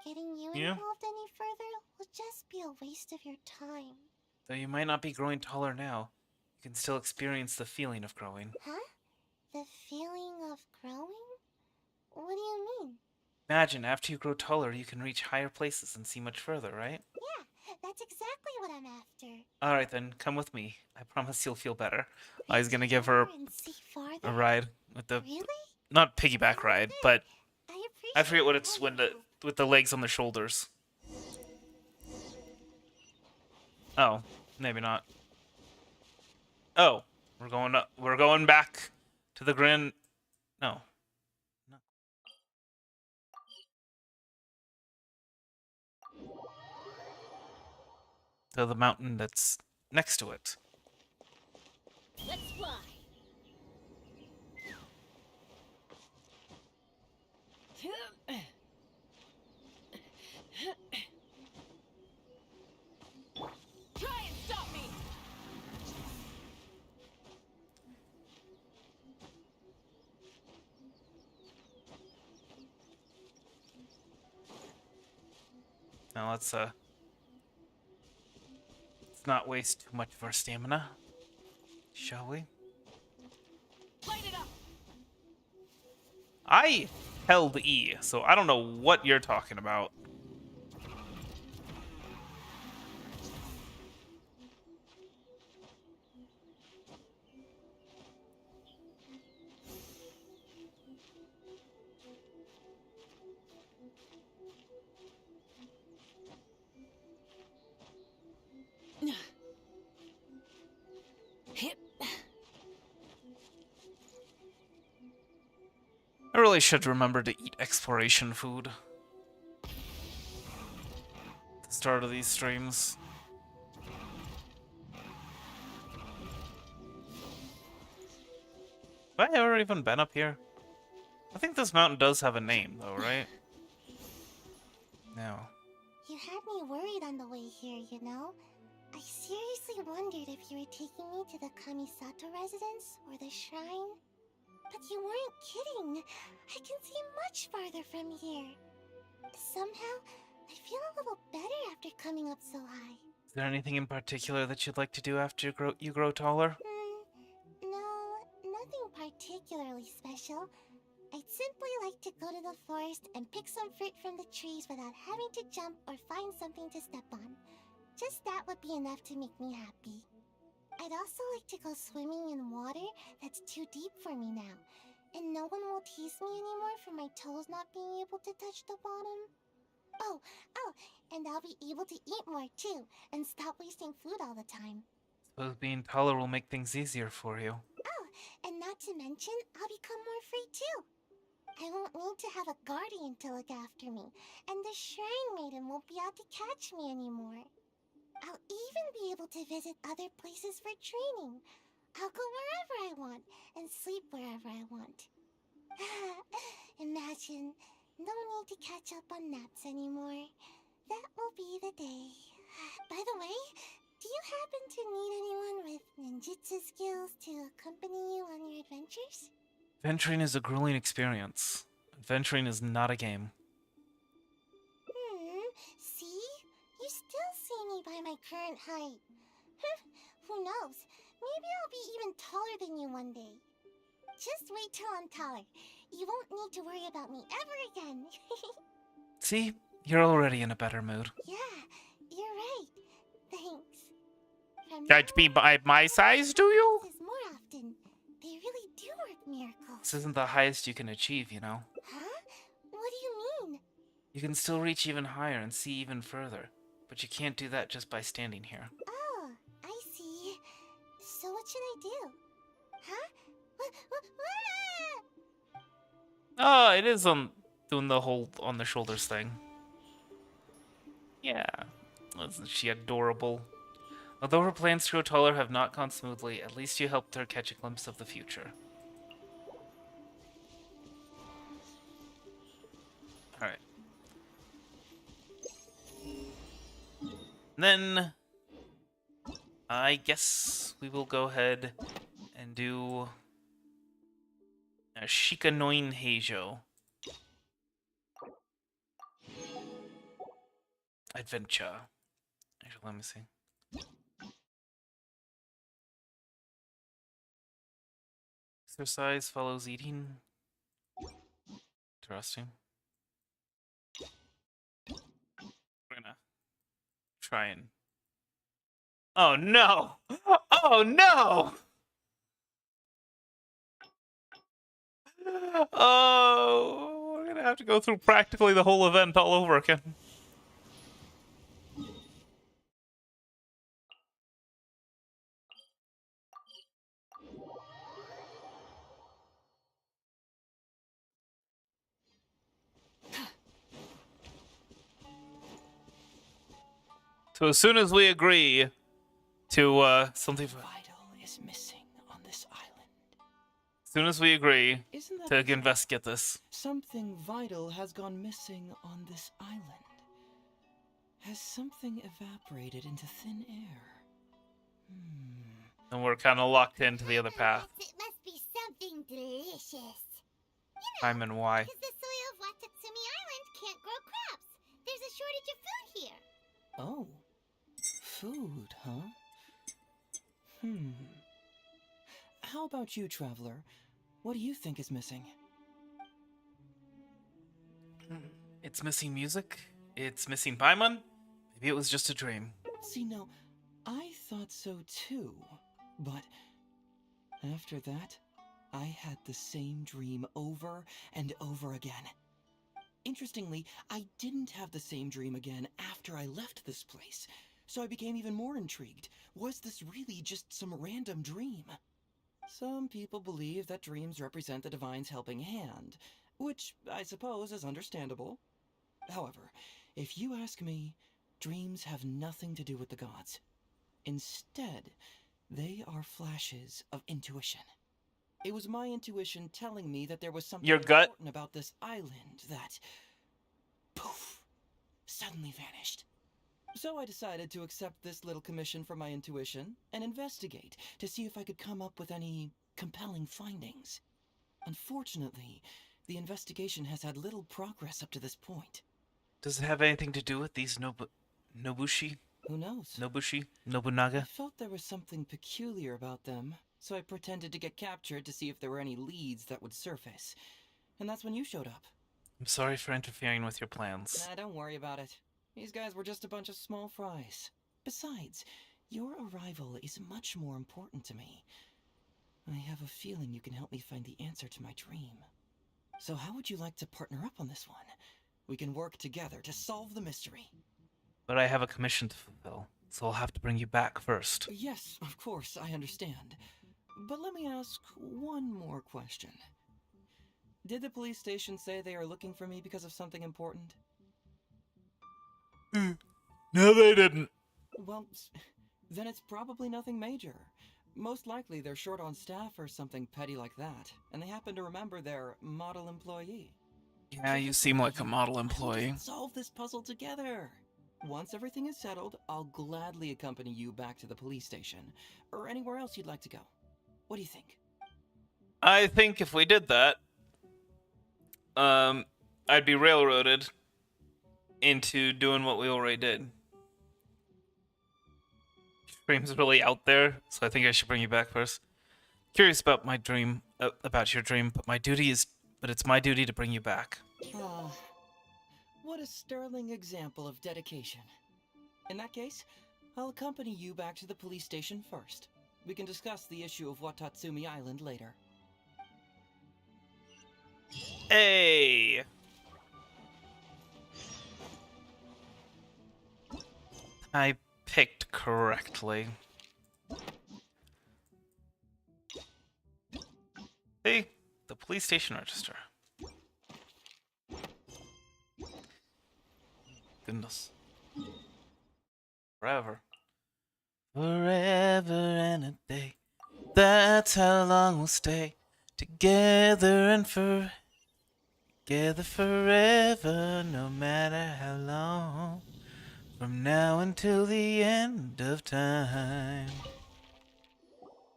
Getting you involved any further will just be a waste of your time. Though you might not be growing taller now, you can still experience the feeling of growing. Huh? The feeling of growing? What do you mean? Imagine, after you grow taller, you can reach higher places and see much further, right? Yeah, that's exactly what I'm after. Alright then, come with me. I promise you'll feel better. I was gonna give her And see farther? a ride with the... Really? Not piggyback ride, but I forget what it's when when with the legs on the shoulders. Oh, maybe not. Oh, we're going up. We're going back to the Grand. No. To the mountain that's next to it. Let's fly. Try and stop me. Now let's not waste too much of our stamina, shall we? Light it up. I held E, so I don't know what you're talking about. I really should remember to eat exploration food at the start of these streams. Have I ever even been up here? I think this mountain does have a name, though, right? No. You had me worried on the way here, you know? I seriously wondered if you were taking me to the Kamisato residence or the shrine. But you weren't kidding. I can see much farther from here. Somehow, I feel a little better after coming up so high. Is there anything in particular that you'd like to do after you grow taller? No, nothing particularly special. I'd simply like to go to the forest and pick some fruit from the trees without having to jump or find something to step on. Just that would be enough to make me happy. I'd also like to go swimming in water that's too deep for me now, and no one will tease me anymore for my toes not being able to touch the bottom. Oh, and I'll be able to eat more too, and stop wasting food all the time. Suppose being taller will make things easier for you. Oh, and not to mention, I'll become more free too. I won't need to have a guardian to look after me, and the Shrine Maiden won't be out to catch me anymore. I'll even be able to visit other places for training. I'll go wherever I want and sleep wherever I want. Imagine, no need to catch up on naps anymore. That will be the day. By the way, do you happen to need anyone with ninjutsu skills to accompany you on your adventures? Adventuring is a grueling experience. Adventuring is not a game. See? You still see me by my current height. Who knows? Maybe I'll be even taller than you one day. Just wait till I'm taller. You won't need to worry about me ever again. See? You're already in a better mood. Yeah, you're right. Thanks. From Judge now me by my size, do you? on, more often. They really do work miracles. This isn't the highest you can achieve, you know. Huh? What do you mean? You can still reach even higher and see even further. But you can't do that just by standing here. Oh, I see. So what should I do? Huh? Oh, it is doing the whole on the shoulders thing. Yeah. Isn't she adorable? Although her plans to grow taller have not gone smoothly, at least you helped her catch a glimpse of the future. Alright. Then I guess we will go ahead and do a Shikanoin Heijo adventure. Actually, let me see. Exercise follows eating. Interesting. We're gonna try and... Oh no! Oh no! Oh, we're gonna have to go through practically the whole event all over again. So as soon as we agree to something, Vital is missing on this island. as soon as we agree Isn't that to bizarre? investigate this, Something vital has gone missing on this island. Has something evaporated into thin air? then we're kind of locked into the other path. It must be something delicious. Time and why? Because the soil of Watatsumi Island can't grow crops. There's a shortage of food here. Oh. Food, huh? How about you, traveler? What do you think is missing? It's missing music. It's missing Paimon. Maybe it was just a dream. See, no, I thought so too. But after that, I had the same dream over and over again. Interestingly, I didn't have the same dream again after I left this place, so I became even more intrigued. Was this really just some random dream? Some people believe that dreams represent the divine's helping hand, which I suppose is understandable. However, if you ask me, dreams have nothing to do with the gods. Instead, they are flashes of intuition. It was my intuition telling me that there was something Your gut? important about this island that, poof, suddenly vanished. So I decided to accept this little commission from my intuition and investigate to see if I could come up with any compelling findings. Unfortunately, the investigation has had little progress up to this point. Does it have anything to do with these Nobushi? Who knows? Nobushi? I Nobunaga? felt there was something peculiar about them, so I pretended to get captured to see if there were any leads that would surface. And that's when you showed up. I'm sorry for interfering with your plans. Nah, don't worry about it. These guys were just a bunch of small fries. Besides, your arrival is much more important to me. I have a feeling you can help me find the answer to my dream. So how would you like to partner up on this one? We can work together to solve the mystery. But I have a commission to fulfill, so I'll have to bring you back first. Yes, of course, I understand. But let me ask one more question. Did the police station say they are looking for me because of something important? No, they didn't. Well, then it's probably nothing major. Most likely they're short on staff or something petty like that, and they happen to remember their model employee. Yeah, you seem like a model employee. Let's solve this puzzle together. Once everything is settled, I'll gladly accompany you back to the police station, or anywhere else you'd like to go. What do you think? I think if we did that, I'd be railroaded into doing what we already did. Dream's really out there, so I think I should bring you back first. Curious about my dream, about your dream, but it's my duty to bring you back. Ah, what a sterling example of dedication. In that case, I'll accompany you back to the police station first. We can discuss the issue of Watatsumi Island later. Hey! I picked correctly. See? The police station register. Goodness. Forever. Forever and a day. That's how long we'll stay. Together and together forever, no matter how long. From now until the end of time.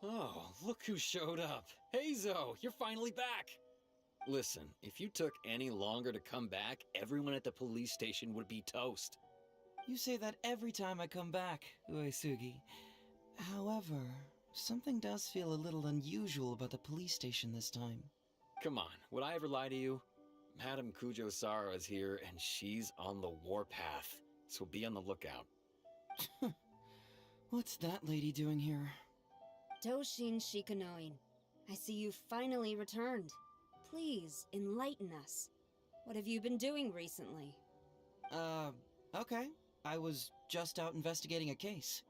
Oh, look who showed up. Heizo, you're finally back. Listen, if you took any longer to come back, everyone at the police station would be toast. You say that every time I come back, Uesugi. However, something does feel a little unusual about the police station this time. Come on, would I ever lie to you? Madame Kujo-Sara is here, and she's on the warpath, so be on the lookout. What's that lady doing here? Doshin Shikanoin, I see you finally returned. Please, enlighten us. What have you been doing recently? Okay. I was just out investigating a case.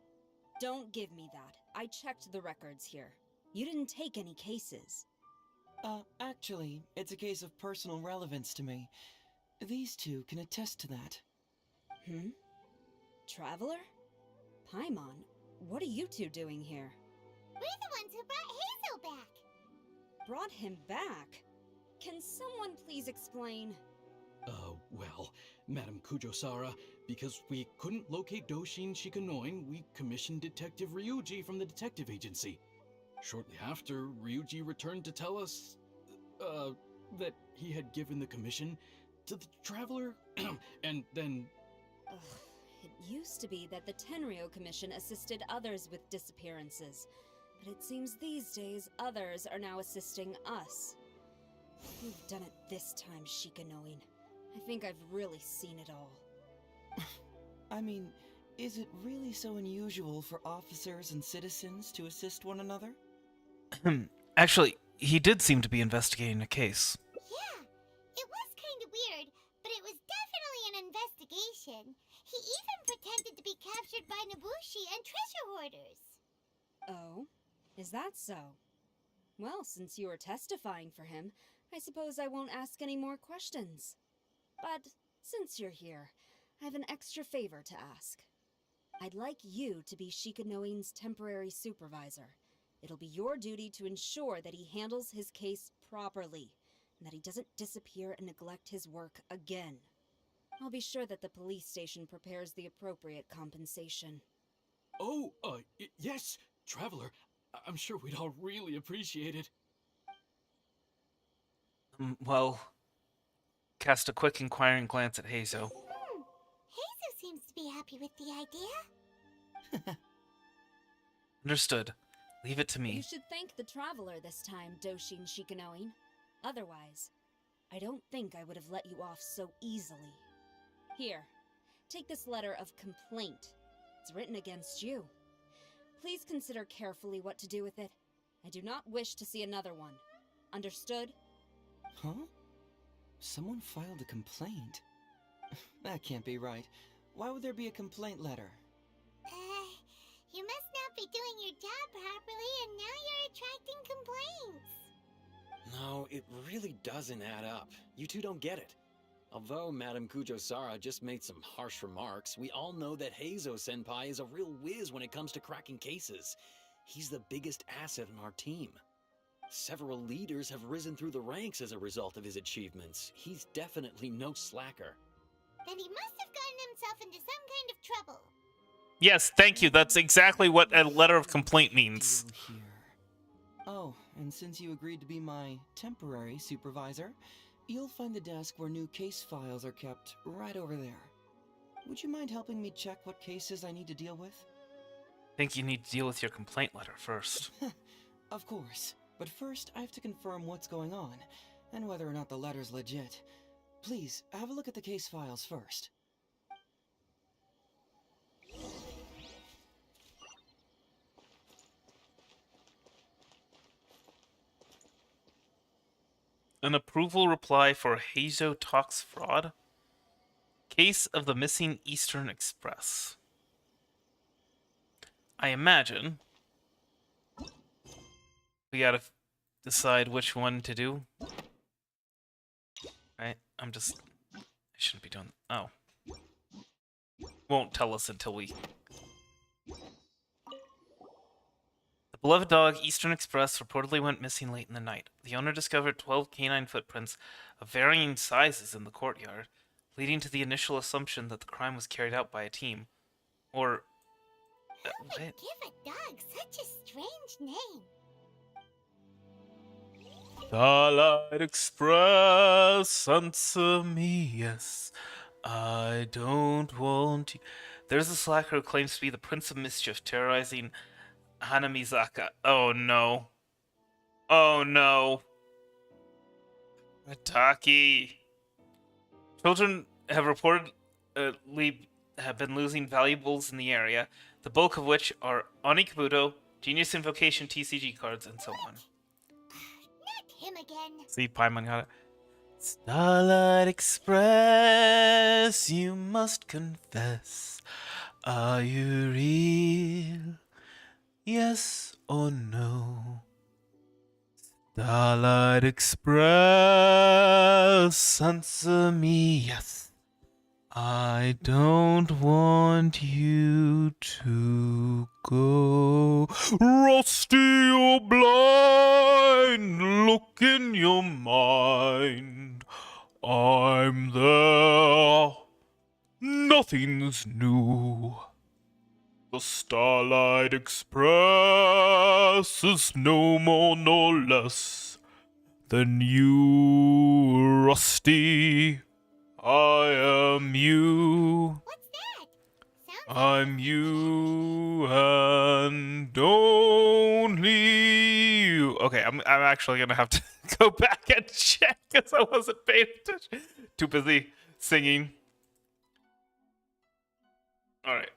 Don't give me that. I checked the records here. You didn't take any cases. Actually, it's a case of personal relevance to me. These two can attest to that. Traveler? Paimon, what are you two doing here? We're the ones who brought Hazel back. Brought him back? Can someone please explain? Well, Madame Kujo-Sara, because we couldn't locate Doshin Shikanoin, we commissioned Detective Ryuji from the detective agency. Shortly after, Ryuji returned to tell us, that he had given the commission to the Traveler, and then... Ugh, it used to be that the Tenryo Commission assisted others with disappearances, but it seems these days others are now assisting us. You've done it this time, Shikanoin. I think I've really seen it all. I mean, is it really so unusual for officers and citizens to assist one another? Actually, he did seem to be investigating a case. Yeah, it was kind of weird, but it was definitely an investigation. He even pretended to be captured by Nobushi and treasure hoarders. Oh? Is that so? Well, since you are testifying for him, I suppose I won't ask any more questions. But since you're here, I have an extra favor to ask. I'd like you to be Shikanoin's temporary supervisor. It'll be your duty to ensure that he handles his case properly, and that he doesn't disappear and neglect his work again. I'll be sure that the police station prepares the appropriate compensation. Oh, yes, Traveler, I'm sure we'd all really appreciate it. Well, cast a quick inquiring glance at Heizo. Hazel seems to be happy with the idea. Understood. Leave it to me. You should thank the Traveler this time, Doshin Shikanoin. Otherwise, I don't think I would have let you off so easily. Here, take this letter of complaint. It's written against you. Please consider carefully what to do with it. I do not wish to see another one. Understood? Huh? Someone filed a complaint? That can't be right. Why would there be a complaint letter? You must not be doing your job properly, and now you're attracting complaints. No, it really doesn't add up. You two don't get it. Although Madame Kujo-Sara just made some harsh remarks, we all know that Heizo-senpai is a real whiz when it comes to cracking cases. He's the biggest asset in our team. Several leaders have risen through the ranks as a result of his achievements. He's definitely no slacker. Then he must have gotten himself into some kind of trouble. Yes, thank you. That's exactly what a letter of complaint means. Deal here. Oh, and since you agreed to be my temporary supervisor, you'll find the desk where new case files are kept right over there. Would you mind helping me check what cases I need to deal with? I think you need to deal with your complaint letter first. Of course. But first, I have to confirm what's going on, and whether or not the letter's legit. Please, have a look at the case files first. An approval reply for HoYo Talks fraud? Case of the missing Eastern Express. I imagine we gotta decide which one to do. Right? I shouldn't be doing. Oh. Won't tell us until we. The beloved dog, Eastern Express, reportedly went missing late in the night. The owner discovered 12 canine footprints of varying sizes in the courtyard, leading to the initial assumption that the crime was carried out by a team. Or... Who would give a dog such a strange name? Starlight Express, answer me, yes. I don't want you. There's a slacker who claims to be the Prince of Mischief, terrorizing Hanamizaka. Oh no. Oh no. Ataki. Children have reportedly have been losing valuables in the area, the bulk of which are Onikabuto, Genius Invocation TCG cards, and so on. Not him again. See, Paimon got it. Starlight Express, you must confess. Are you real? Yes or no? Starlight Express, answer me yes. I don't want you to go. Rusty, you're blind. Look in your mind. I'm there. Nothing's new. The Starlight Express is no more nor less than you, Rusty. I am you. What's that? Sounds I'm you and only you. Okay, I'm actually gonna have to go back and check because I wasn't paying attention. Too busy singing. Alright,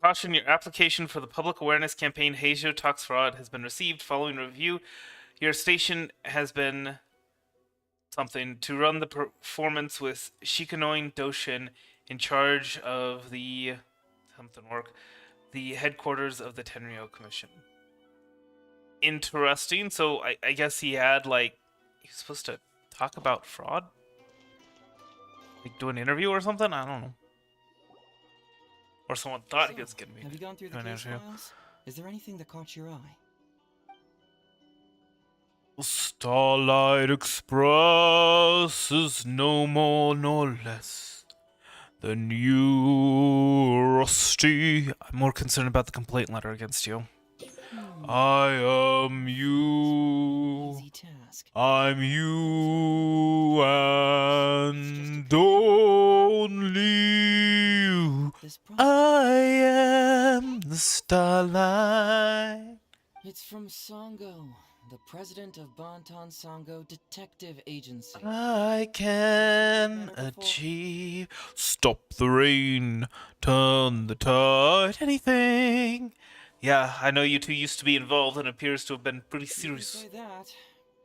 caution, your application for the public awareness campaign HoYo Talks Fraud has been received. Following review, your station has been something to run the performance with Shikanoin Doshin in charge of the the headquarters of the Tenryo Commission. Interesting. So I guess he had he was supposed to talk about fraud, like do an interview or something. I don't know. Or someone thought he was gonna be. Have you gone through the case files? Is there anything that caught your eye? Starlight Express is no more nor less than you, Rusty. I'm more concerned about the complaint letter against you. I am you. Easy task. I'm you and only you. I am the Starlight. It's from Sango, the president of Bantan Sango Detective Agency. I can achieve. Stop the rain, turn the tide, anything. Yeah, I know you two used to be involved and appears to have been pretty serious. Say that.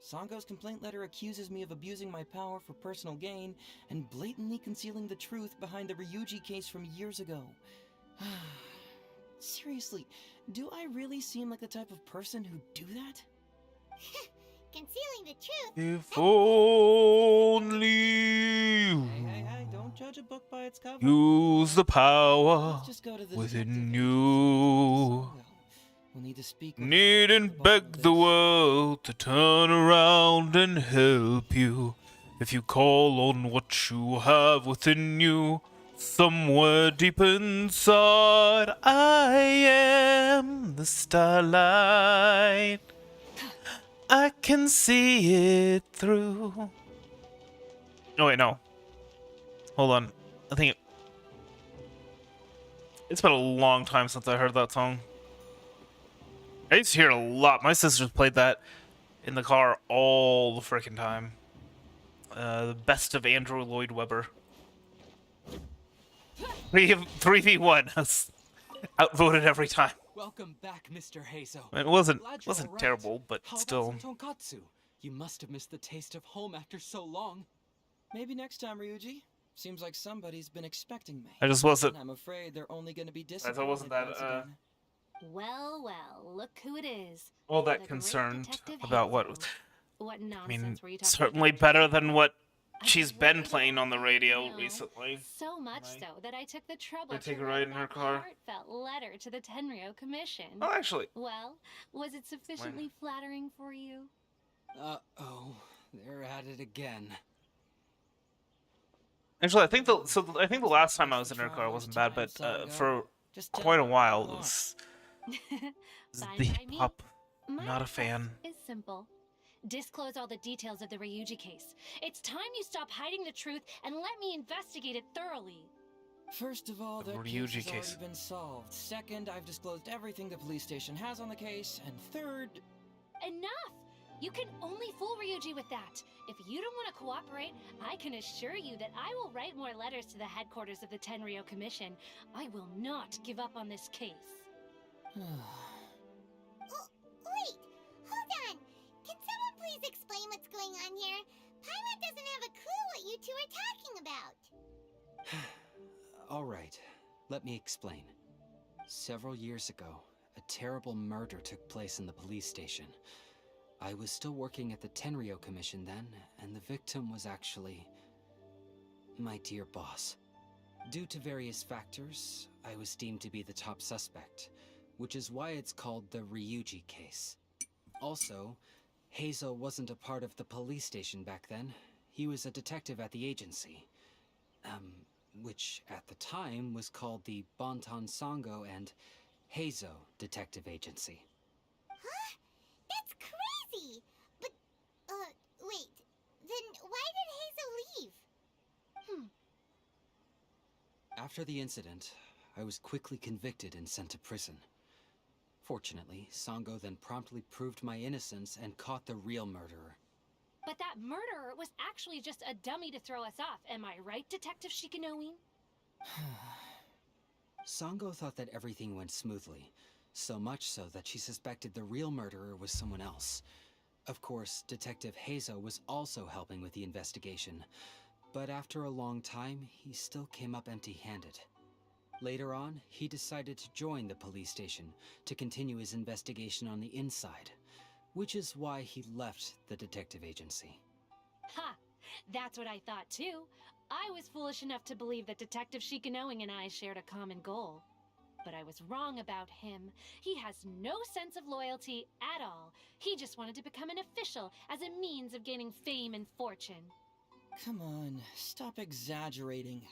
Sango's complaint letter accuses me of abusing my power for personal gain and blatantly concealing the truth behind the Ryuji case from years ago. Seriously, do I really seem like the type of person who'd do that? Concealing the truth. If only you Hey, don't judge a book by its cover. use the power Let's just go to the within detective you. agency. We'll need to speak with Needn't beg the world to turn around and help you. If you call on what you have within you, somewhere deep inside, I am the starlight. I can see it through. Oh wait, no. Hold on. I think it's been a long time since I heard that song. I used to hear it a lot. My sisters played that in the car all the freaking time. The best of Andrew Lloyd Webber. 3v1. I was outvoted every time. Welcome back, Mr. Heizo. It wasn't Glad you're all right. terrible, but How still. about some tonkatsu? You must have missed the taste of home after so long. Maybe next time, Ryuji. Seems like somebody's been expecting me. I just wasn't. I'm afraid they're only going to be I disappointed. thought wasn't that once again. Well, well, look who it is. all The that great concerned Detective about what. Hazel. What I nonsense mean, were you talking certainly about? better than what I she's was been right playing on the radio No. recently. So much Right. so that I took the trouble Gonna take to a write ride in her that car? heartfelt letter to the Tenryo Commission. Oh, actually, Well, was it sufficiently flattering for you? Uh-oh. They're at it again. I think the last time I was in her car wasn't bad, but for Just tell quite a me while what it you was Fine the by me. pop. My Not a request fan. is simple. Disclose all the details of the Ryuji case. It's time you stop hiding the truth and let me investigate it thoroughly. First of all, The the Ryuji case has case. already been solved. Second, I've disclosed everything the police station has on the case. And third, Enough! You can only fool Ryuji with that. If you don't want to cooperate, I can assure you that I will write more letters to the headquarters of the Tenryo Commission. I will not give up on this case. Oh, wait! Hold on! Can someone please explain what's going on here? Paimon doesn't have a clue what you two are talking about. All right, let me explain. Several years ago, a terrible murder took place in the police station. I was still working at the Tenryo Commission then, and the victim was actually my dear boss. Due to various factors, I was deemed to be the top suspect, which is why it's called the Ryuji case. Also, Heizo wasn't a part of the police station back then. He was a detective at the agency. Which at the time was called the Bonton Sango and Heizo Detective Agency. Huh? That's crazy! But, wait. Then why did Hazel leave? After the incident, I was quickly convicted and sent to prison. Fortunately, Sango then promptly proved my innocence and caught the real murderer. But that murderer was actually just a dummy to throw us off. Am I right, Detective Shikanoe? Sango thought that everything went smoothly, so much so that she suspected the real murderer was someone else. Of course, Detective Heizo was also helping with the investigation, but after a long time, he still came up empty-handed. Later on, he decided to join the police station to continue his investigation on the inside, which is why he left the detective agency. Ha! That's what I thought too. I was foolish enough to believe that Detective Shikanoe and I shared a common goal. But I was wrong about him. He has no sense of loyalty at all. He just wanted to become an official as a means of gaining fame and fortune. come on, stop exaggerating.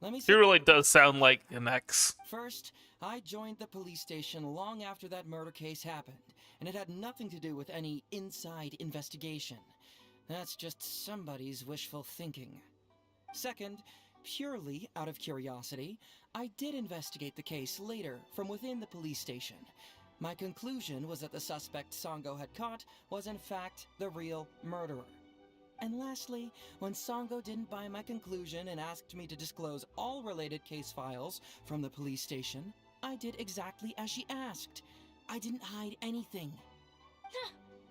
Let me He see. really does sound like an ex. First, I joined the police station long after that murder case happened, and it had nothing to do with any inside investigation. That's just somebody's wishful thinking. Second, purely out of curiosity, I did investigate the case later from within the police station. My conclusion was that the suspect Sango had caught was in fact the real murderer. And lastly, when Sango didn't buy my conclusion and asked me to disclose all related case files from the police station, I did exactly as she asked. I didn't hide anything.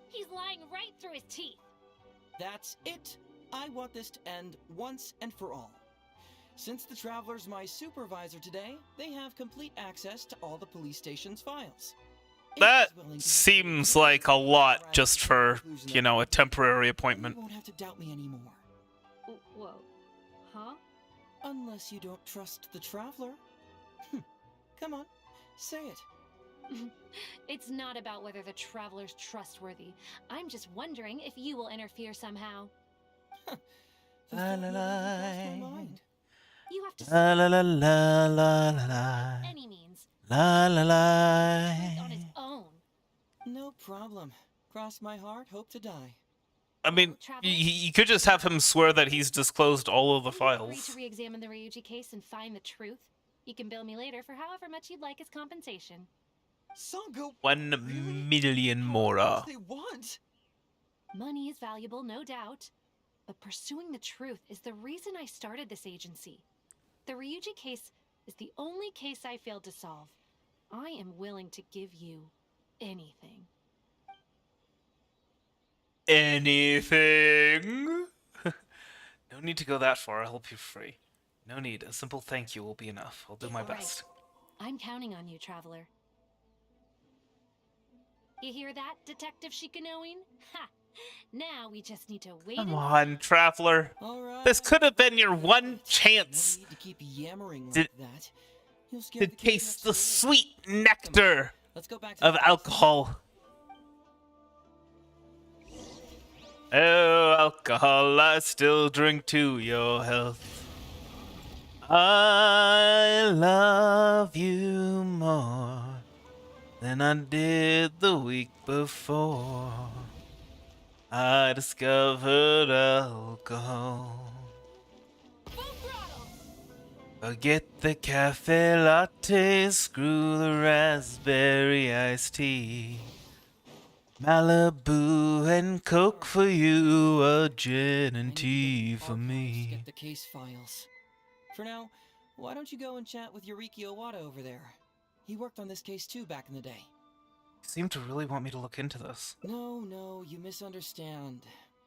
He's lying right through his teeth. That's it. I want this to end once and for all. Since the Traveler's my supervisor today, they have complete access to all the police station's files. If That he's willing to seems help me like a lot rather just than for, conclusion you know, a that temporary you appointment. won't have to doubt me anymore. Whoa. Huh? Unless you don't trust the Traveler. Come on, say it. It's not about whether the Traveler's trustworthy. I'm just wondering if you will interfere somehow. La la never la. crossed my mind. You have to La la la la la la by la. any means. La la Truth on la. its own. No problem. Cross my heart, hope to die. I mean, Traveler? you could just have him swear that he's disclosed all of the Will you agree files. to re-examine the Ryuji case and find the truth? You can bill me later for however much you'd like as compensation. Sango, 1 million how more. much they want? Money is valuable, no doubt. But pursuing the truth is the reason I started this agency. The Ryuji case is the only case I failed to solve. I am willing to give you anything. Anything? No need to go that far. I'll help you free. No need. A simple thank you will be enough. I'll do my Right. best. I'm counting on you, Traveler. You hear that, Detective Shikanoin? Ha! Now we just need to wait. Come on, Traveler. All right. This could have been your one No chance need to keep yammering to- like that. You'll scare to the kids taste next the door. sweet nectar Let's go back to of the alcohol. Oh, alcohol, I still drink to your health. I love you more than I did the week before. I discovered alcohol. Forget the cafe latte, screw the raspberry iced tea. Malibu and Coke for you, a gin and tea for me. Get the case files. For now, why don't you go and chat with Yuriki Owada over there? He worked on this case too back in the day. You seem to really want me to look into this. No, you misunderstand.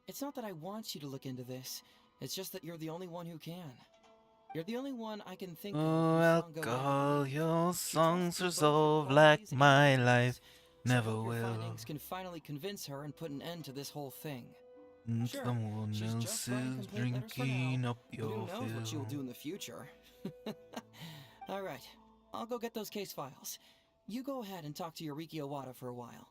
It's not that I want you to look into this. It's just that you're the only one who can. You're the only one I can think of. Oh, whose song go alcohol, out. your She songs trusts you both resolve with like qualities and my abilities, life so I never hope your will. findings can finally convince her and put an end to this whole thing. Sure, Someone she's else just is writing complaint letters for now, drinking up but your who knows what she'll do fill. in the future. All right, I'll go get those case files. You go ahead and talk to Yuriki Owada for a while.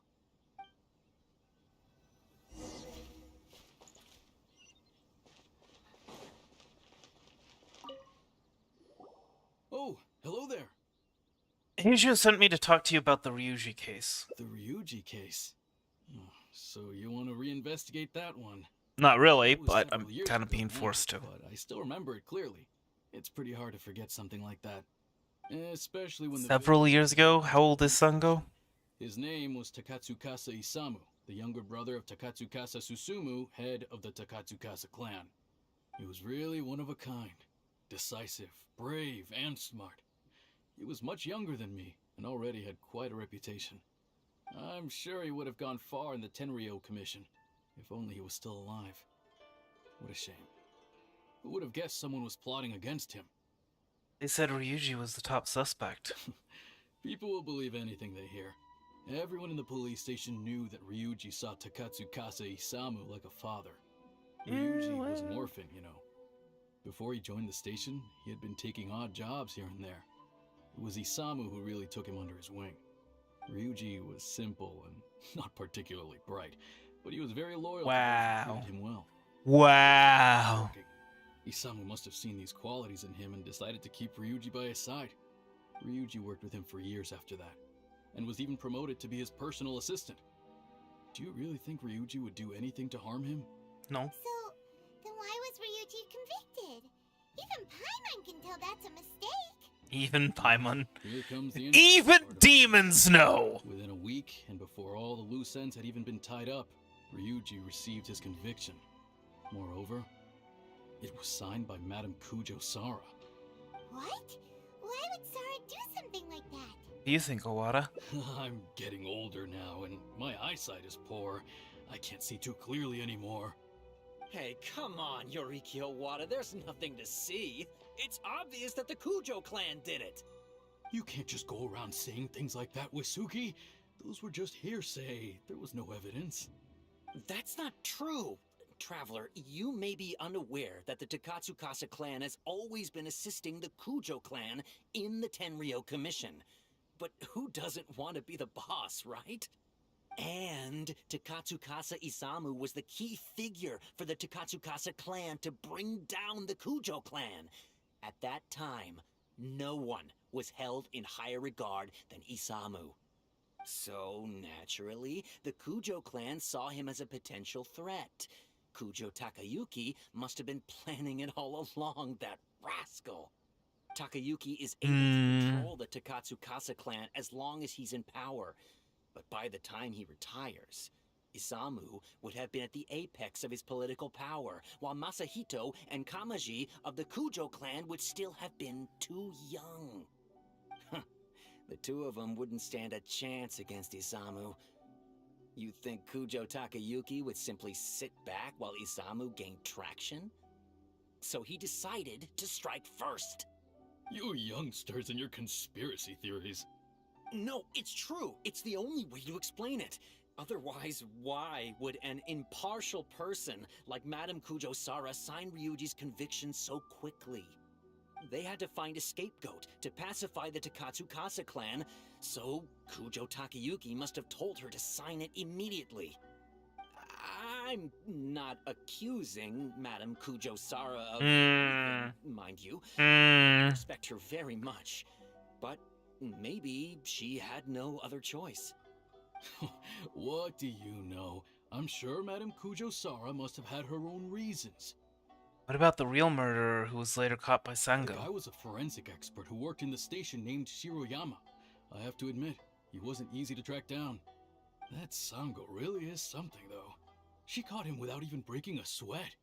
Oh, hello there. Ryuji sent me to talk to you about the Ryuji case. The Ryuji case. Oh, so you want to reinvestigate that one? Not really, It was but several I'm years kind of ago being now, forced to. But I still remember it clearly. It's pretty hard to forget something like that. Especially when the Several victim years ago? How old is Sango? His name was Takatsukasa Isamu, the younger brother of Takatsukasa Susumu, head of the Takatsukasa clan. He was really one of a kind. Decisive, brave, and smart. He was much younger than me, and already had quite a reputation. I'm sure he would have gone far in the Tenryou Commission, if only he was still alive. What a shame. Who would have guessed someone was plotting against him? They said Ryuji was the top suspect. People will believe anything they hear. Everyone in the police station knew that Ryuji saw Takatsukasa Isamu like a father. Ryuji was an orphan, you know. Before he joined the station, he had been taking odd jobs here and there. It was Isamu who really took him under his wing. Ryuji was simple and not particularly bright, but he was very loyal Wow. to those who treated him well. Wow. Isamu must have seen these qualities in him and decided to keep Ryuji by his side. Ryuji worked with him for years after that, and was even promoted to be his personal assistant. Do you really think Ryuji would do anything to harm him? No. So, then why was Ryuji convicted? Even Paimon can tell that's a mistake. Even Paimon. Here comes the Even part of it. demons know! Within a week, and before all the loose ends had even been tied up, Ryuji received his conviction. Moreover, it was signed by Madame Kujo Sara. What? Why would Sara do something like that? What do you think, Owada? I'm getting older now, and my eyesight is poor. I can't see too clearly anymore. Hey, come on, Yuriki Owada, there's nothing to see. It's obvious that the Kujo clan did it. You can't just go around saying things like that, Wisuki. Those were just hearsay. There was no evidence. That's not true. Traveler, you may be unaware that the Takatsukasa clan has always been assisting the Kujo clan in the Tenryou Commission. But who doesn't want to be the boss, right? And Takatsukasa Isamu was the key figure for the Takatsukasa clan to bring down the Kujo clan. At that time, no one was held in higher regard than Isamu. So, naturally, the Kujo clan saw him as a potential threat. Kujo Takayuki must have been planning it all along, that rascal. Takayuki is able to control the Takatsukasa clan as long as he's in power. But by the time he retires, Isamu would have been at the apex of his political power, while Masahito and Kamaji of the Kujo clan would still have been too young. The two of them wouldn't stand a chance against Isamu. You think Kujo Takayuki would simply sit back while Isamu gained traction? So he decided to strike first. You youngsters and your conspiracy theories. No, it's true. It's the only way to explain it. Otherwise, why would an impartial person like Madame Kujo-Sara sign Ryuji's conviction so quickly? They had to find a scapegoat to pacify the Takatsukasa clan, so Kujo Takayuki must have told her to sign it immediately. I'm not accusing Madame Kujo-Sara of anything, mind you. I respect her very much, but maybe she had no other choice. What do you know? I'm sure Madame Kujo-Sara must have had her own reasons. What about the real murderer who was later caught by The Sango? guy was a forensic expert who worked in the station named Shiroyama. I have to admit, he wasn't easy to track down. That Sango really is something, though. She caught him without even breaking a sweat.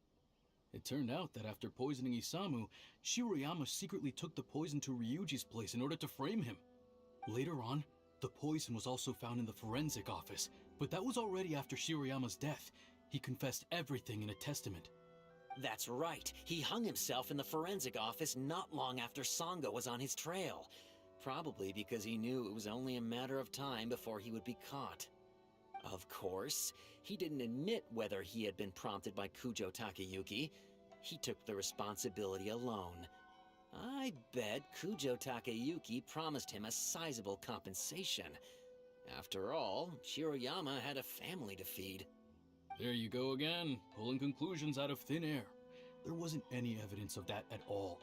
It turned out that after poisoning Isamu, Shiroyama secretly took the poison to Ryuji's place in order to frame him. Later on, the poison was also found in the forensic office, but that was already after Shiroyama's death. He confessed everything in a testament. That's right. He hung himself in the forensic office not long after Sango was on his trail. Probably because he knew it was only a matter of time before he would be caught. Of course, he didn't admit whether he had been prompted by Kujo Takayuki. He took the responsibility alone. I bet Kujo Takayuki promised him a sizable compensation. After all, Shiroyama had a family to feed. There you go again, pulling conclusions out of thin air. There wasn't any evidence of that at all.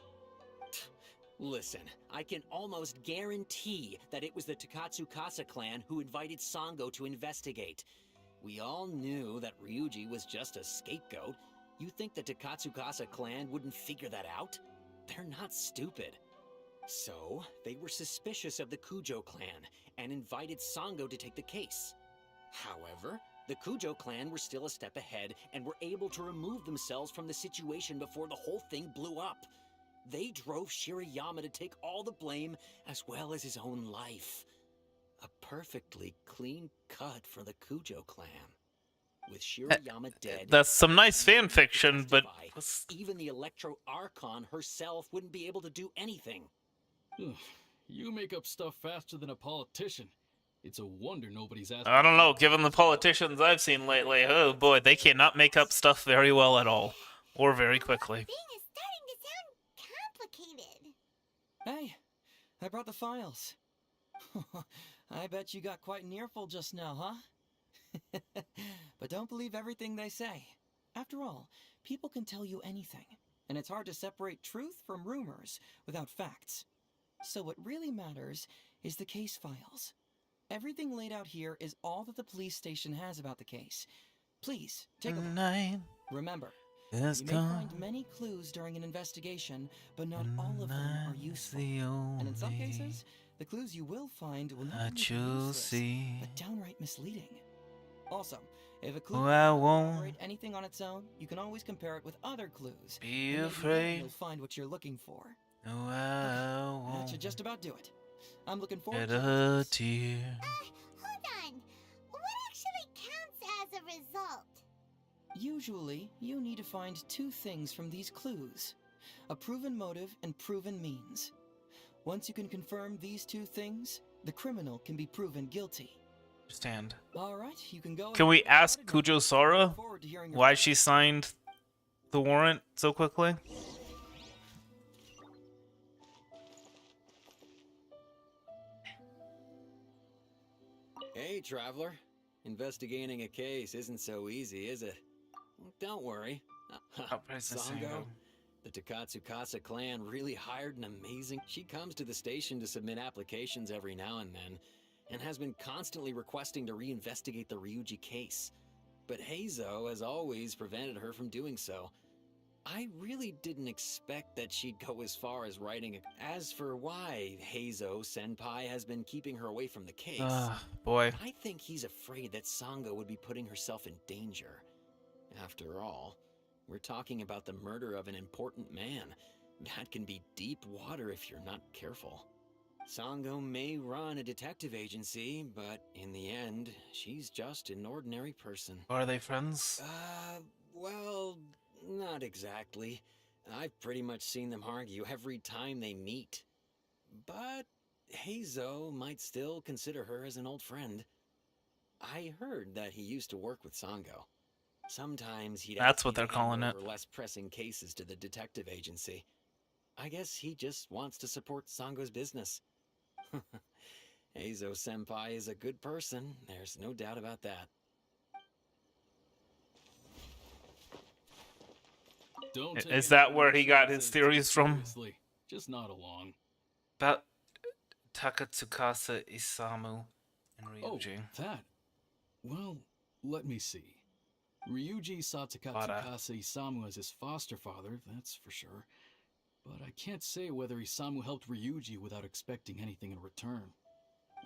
Listen, I can almost guarantee that it was the Takatsukasa clan who invited Sango to investigate. We all knew that Ryuji was just a scapegoat. You think the Takatsukasa clan wouldn't figure that out? They're not stupid. So, they were suspicious of the Kujo clan and invited Sango to take the case. However, the Kujo clan were still a step ahead and were able to remove themselves from the situation before the whole thing blew up. They drove Shiroyama to take all the blame as well as his own life. A perfectly clean cut for the Kujo clan. With Shiroyama dead, That's some nice fan fiction, but even the Electro Archon herself wouldn't be able to do anything. You make up stuff faster than a politician. It's a wonder nobody's asking. I don't know, given the politicians I've seen lately, oh boy, they cannot make up stuff very well at all. Or very quickly. The thing is starting to sound complicated. Hey, I brought the files. I bet you got quite an earful just now, huh? But don't believe everything they say. After all, people can tell you anything, and it's hard to separate truth from rumors without facts. So what really matters is the case files. Everything laid out here is all that the police station has about the case. Please, take a look. Remember, you may find many clues during an investigation, but not all of them are useful. And in some cases, the clues you will find will not only be useless, but downright misleading. Also, if a clue doesn't elaborate anything on its own, you can always compare it with other clues. Be and afraid. You'll find what you're looking for. That should just about do it. I'm looking forward to it. Hold on. What actually counts as a result? Usually, you need to find two things from these clues. A proven motive and proven means. Once you can confirm these two things, the criminal can be proven guilty. Understand. All right, you can go. Can we ask Kujo-Sara why she signed the warrant so quickly? Hey, traveler. Investigating a case isn't so easy, is it? Don't worry. Sango, the Takatsukasa clan really hired an amazing... She comes to the station to submit applications every now and then, and has been constantly requesting to reinvestigate the Ryuji case. But Heizo has always prevented her from doing so. I really didn't expect that she'd go as far as writing a... As for why Heizo-senpai has been keeping her away from the case... boy. I think he's afraid that Sango would be putting herself in danger. After all, we're talking about the murder of an important man. That can be deep water if you're not careful. Sango may run a detective agency, but in the end, she's just an ordinary person. Are they friends? Well, not exactly. I've pretty much seen them argue every time they meet. But Heizo might still consider her as an old friend. I heard that he used to work with Sango. Sometimes he'd That's what they're calling it. less pressing cases to the detective agency. I guess he just wants to support Sango's business. Heizo-senpai is a good person, there's no doubt about that. Is that where he got his theories from? Just nod along. About Takatsukasa Isamu and Ryuji. Oh, that. Well, let me see. Ryuji saw Takatsukasa Isamu as his foster father, that's for sure. But I can't say whether Isamu helped Ryuji without expecting anything in return.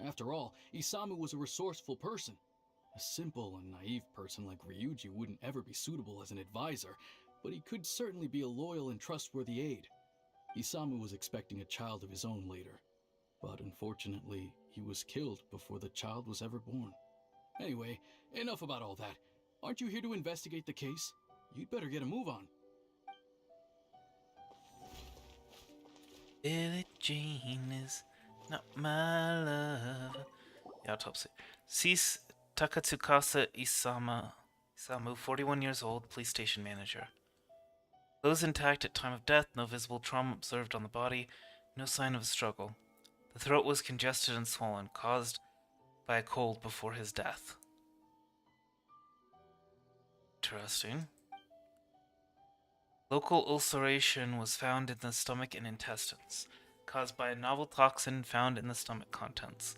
After all, Isamu was a resourceful person. A simple and naive person like Ryuji wouldn't ever be suitable as an advisor, but he could certainly be a loyal and trustworthy aide. Isamu was expecting a child of his own later, but unfortunately, he was killed before the child was ever born. Anyway, enough about all that. Aren't you here to investigate the case? You'd better get a move on. Billie Jean is not my love. The autopsy. Cease Takatsukasa Isamu, 41 years old, police station manager. Clothes intact at time of death, no visible trauma observed on the body, no sign of a struggle. The throat was congested and swollen, caused by a cold before his death. Interesting. Local ulceration was found in the stomach and intestines, caused by a novel toxin found in the stomach contents.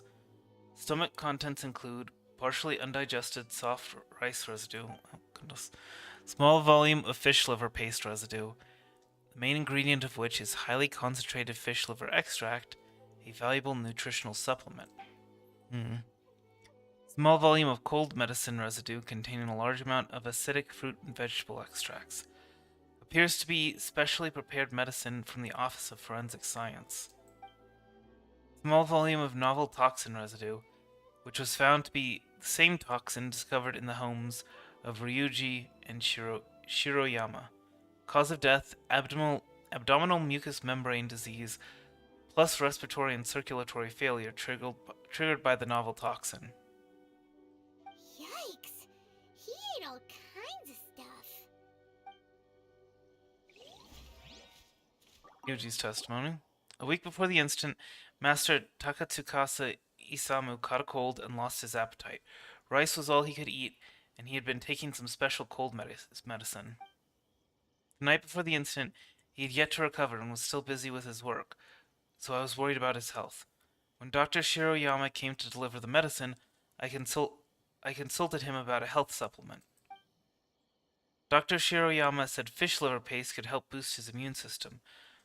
Stomach contents include partially undigested soft rice residue, oh goodness, small volume of fish liver paste residue, the main ingredient of which is highly concentrated fish liver extract, a valuable nutritional supplement. Small volume of cold medicine residue containing a large amount of acidic fruit and vegetable extracts. Appears to be specially prepared medicine from the Office of Forensic Science. Small volume of novel toxin residue, which was found to be the same toxin discovered in the homes of Ryuji and Shiroyama. Cause of death, abdominal mucous membrane disease, plus respiratory and circulatory failure triggered by the novel toxin. Yikes! He ate all kinds of stuff. Ryuji's testimony. A week before the incident, Master Takatsukasa Isamu caught a cold and lost his appetite. Rice was all he could eat, and he had been taking some special cold medicine. The night before the incident, he had yet to recover and was still busy with his work, so I was worried about his health. When Dr. Shiroyama came to deliver the medicine, I consulted him about a health supplement. Dr. Shiroyama said fish liver paste could help boost his immune system,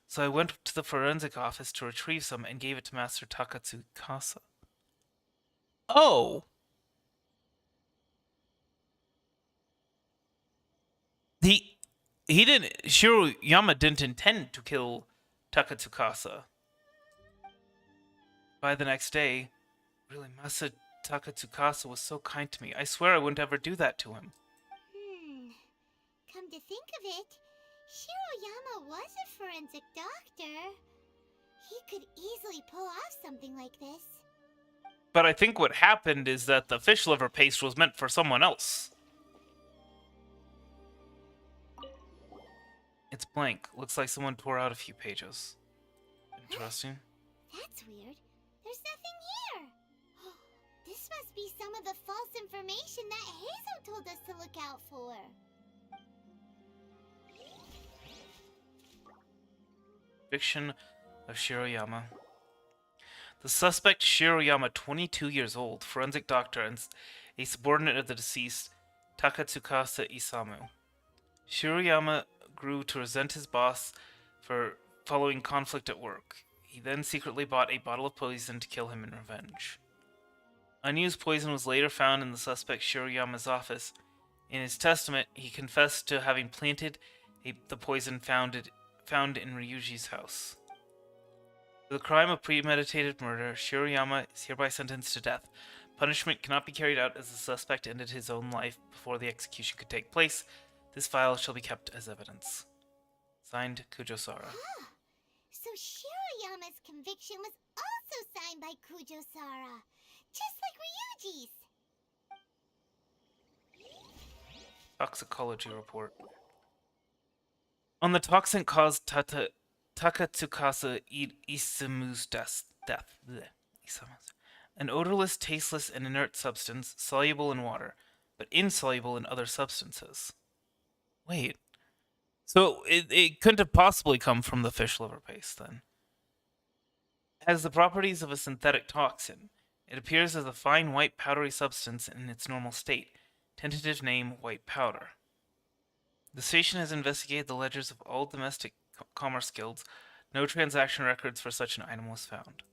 so I went to the forensic office to retrieve some and gave it to Master Takatsukasa. Oh! Shiroyama didn't intend to kill Takatsukasa. By the next day, really, Master Takatsukasa was so kind to me. I swear I wouldn't ever do that to him. Come to think of it, Shiroyama was a forensic doctor. He could easily pull off something like this. But I think what happened is that the fish liver paste was meant for someone else. It's blank. Looks like someone tore out a few pages. Interesting. That's weird. There's nothing here. This must be some of the false information that Hazel told us to look out for. Conviction of Shiroyama. The suspect, Shiroyama, 22 years old, forensic doctor and a subordinate of the deceased, Takatsukasa Isamu. Shiroyama grew to resent his boss for following conflict at work. He then secretly bought a bottle of poison to kill him in revenge. Unused poison was later found in the suspect Shiroyama's office. In his testament, he confessed to having planted the poison found in Ryuji's house. For the crime of premeditated murder, Shiroyama is hereby sentenced to death. Punishment cannot be carried out as the suspect ended his own life before the execution could take place. This file shall be kept as evidence. Signed, Kujosara. Ah, so Shiroyama's conviction was also signed by Kujosara, just like Ryuji's. Toxicology report. On the toxin caused Takatsukasa Isamu's death. An odorless, tasteless, and inert substance, soluble in water, but insoluble in other substances. Wait. So it couldn't have possibly come from the fish liver paste, then. It has the properties of a synthetic toxin. It appears as a fine white powdery substance in its normal state. Tentative name, white powder. The station has investigated the ledgers of all domestic commerce guilds. No transaction records for such an item was found.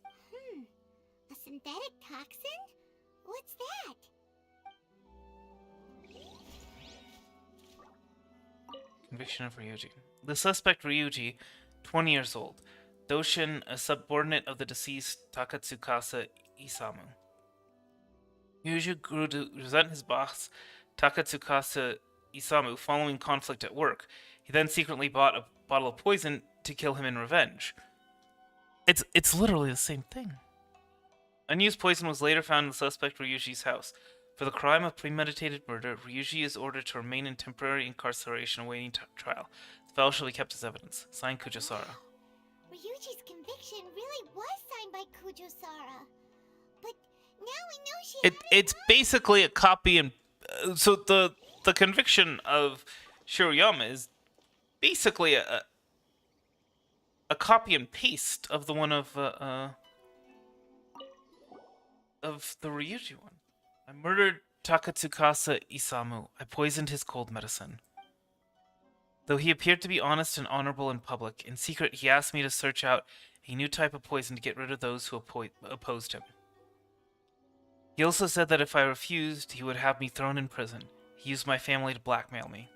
A synthetic toxin? What's that? Conviction of Ryuji. The suspect Ryuji, 20 years old. Doshin, a subordinate of the deceased Takatsukasa Isamu. Ryuji grew to resent his boss, Takatsukasa Isamu, following conflict at work. He then secretly bought a bottle of poison to kill him in revenge. It's literally the same thing. Unused poison was later found in the suspect Ryuji's house. For the crime of premeditated murder, Ryuji is ordered to remain in temporary incarceration awaiting trial. The file shall be kept as evidence. Signed, Kujosara. Ryuji's conviction really was signed by Kujosara. But now we know she It's basically a copy and... so the conviction of Shiroyama is basically a copy and paste of the one of the Ryuji one. I murdered Takatsukasa Isamu. I poisoned his cold medicine. Though he appeared to be honest and honorable in public, in secret he asked me to search out a new type of poison to get rid of those who opposed him. He also said that if I refused, he would have me thrown in prison. He used my family to blackmail me.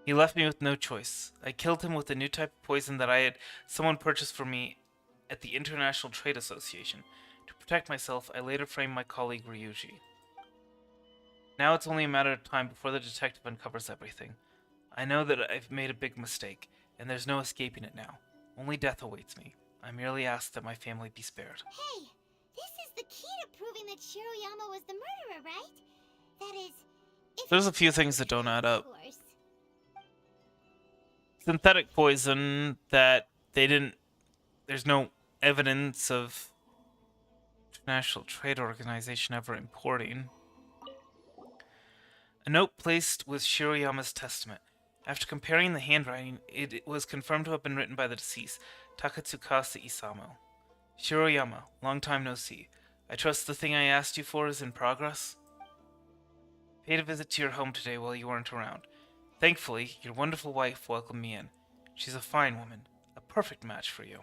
He left me with no choice. I killed him with a new type of poison that I had someone purchased for me at the International Trade Association. To protect myself, I later framed my colleague Ryuji. Now it's only a matter of time before the detective uncovers everything. I know that I've made a big mistake, and there's no escaping it now. Only death awaits me. I merely ask that my family be spared. Hey, this is the key to proving that Shiroyama was the murderer, right? That is, if There's a few things that don't add up. of course. Synthetic poison that they didn't... There's no evidence of International Trade Organization ever importing. A note placed with Shiroyama's testament. After comparing the handwriting, it was confirmed to have been written by the deceased, Takatsukasa Isamu. Shiroyama, long time no see. I trust the thing I asked you for is in progress? I paid a visit to your home today while you weren't around. Thankfully, your wonderful wife welcomed me in. She's a fine woman, a perfect match for you.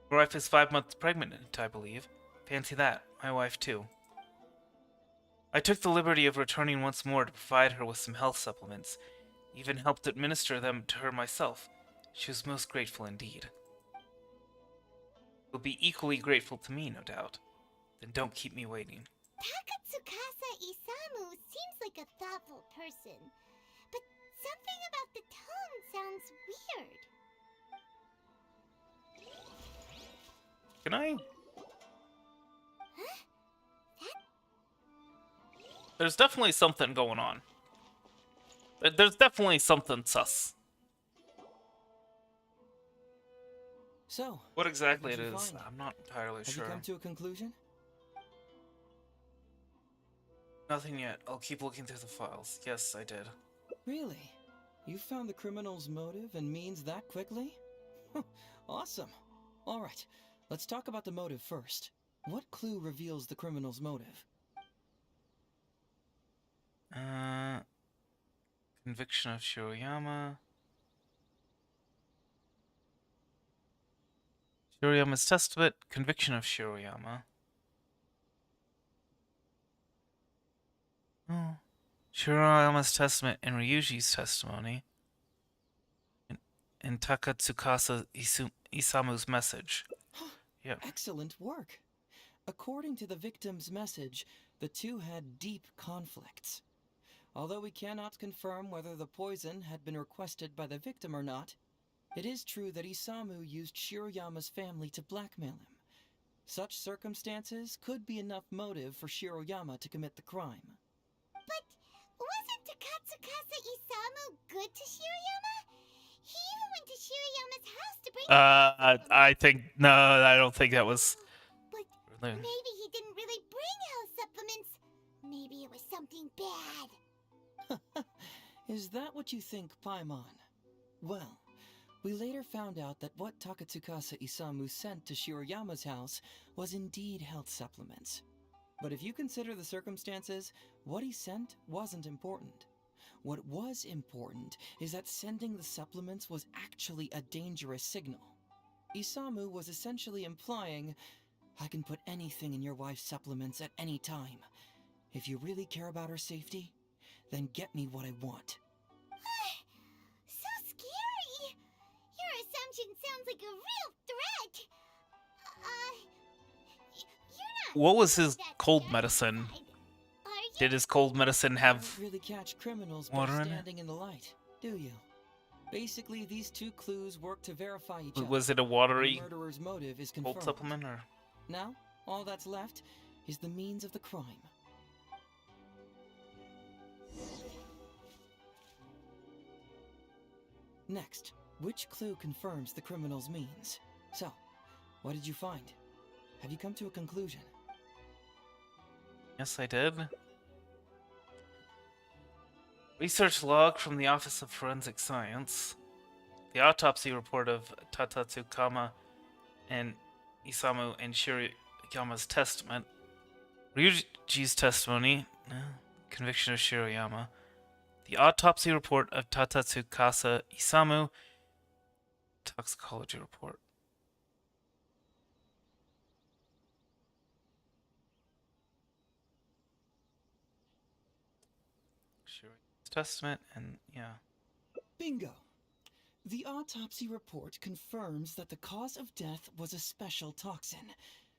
Your wife is 5 months pregnant, I believe. Fancy that, my wife too. I took the liberty of returning once more to provide her with some health supplements, even helped administer them to her myself. She was most grateful indeed. You'll be equally grateful to me, no doubt. Then don't keep me waiting. Takatsukasa Isamu seems like a thoughtful person, but something about the tone sounds weird. Can I? Huh? There's definitely something going on. There's definitely something sus. So, What exactly it did you is, find? I'm not entirely Have sure. you come to a conclusion? Nothing yet. I'll keep looking through the files. Yes, I did. Really? You found the criminal's motive and means that quickly? Awesome. Alright, let's talk about the motive first. What clue reveals the criminal's motive? Conviction of Shiroyama. Shiroyama's testament. Conviction of Shiroyama. Oh. Shiroyama's testament and Ryuji's testimony. And Takatsukasa Isamu's message. Yep. Excellent work. According to the victim's message, the two had deep conflicts. Although we cannot confirm whether the poison had been requested by the victim or not, it is true that Isamu used Shiroyama's family to blackmail him. Such circumstances could be enough motive for Shiroyama to commit the crime. But wasn't Takatsukasa Isamu good to Shiroyama? He even went to Shiroyama's house to bring I think no, I don't think that was. But maybe he didn't really bring health supplements. Maybe it was something bad. Is that what you think, Paimon? Well, we later found out that what Takatsukasa Isamu sent to Shiroyama's house was indeed health supplements. But if you consider the circumstances, what he sent wasn't important. What was important is that sending the supplements was actually a dangerous signal. Isamu was essentially implying, I can put anything in your wife's supplements at any time. If you really care about her safety, then get me what I want. So scary! Your assumption sounds like a real threat! You're not... What was his cold medicine? Did his cold medicine have You don't really catch criminals by water in it? standing in the light, do you? Basically, these two clues work to verify each other. Was it a watery The murderer's motive is cold confirmed. supplement or? Now, all that's left is the means of the crime. Next, which clue confirms the criminal's means? So, what did you find? Have you come to a conclusion? Yes, I did. Research log from the Office of Forensic Science. The autopsy report of Tatatsukama and Isamu and Shiroyama's testament. Ryuji's testimony. Conviction of Shiroyama. The autopsy report of Tatatsukasa Isamu. Toxicology report. Testament and yeah. Bingo! The autopsy report confirms that the cause of death was a special toxin.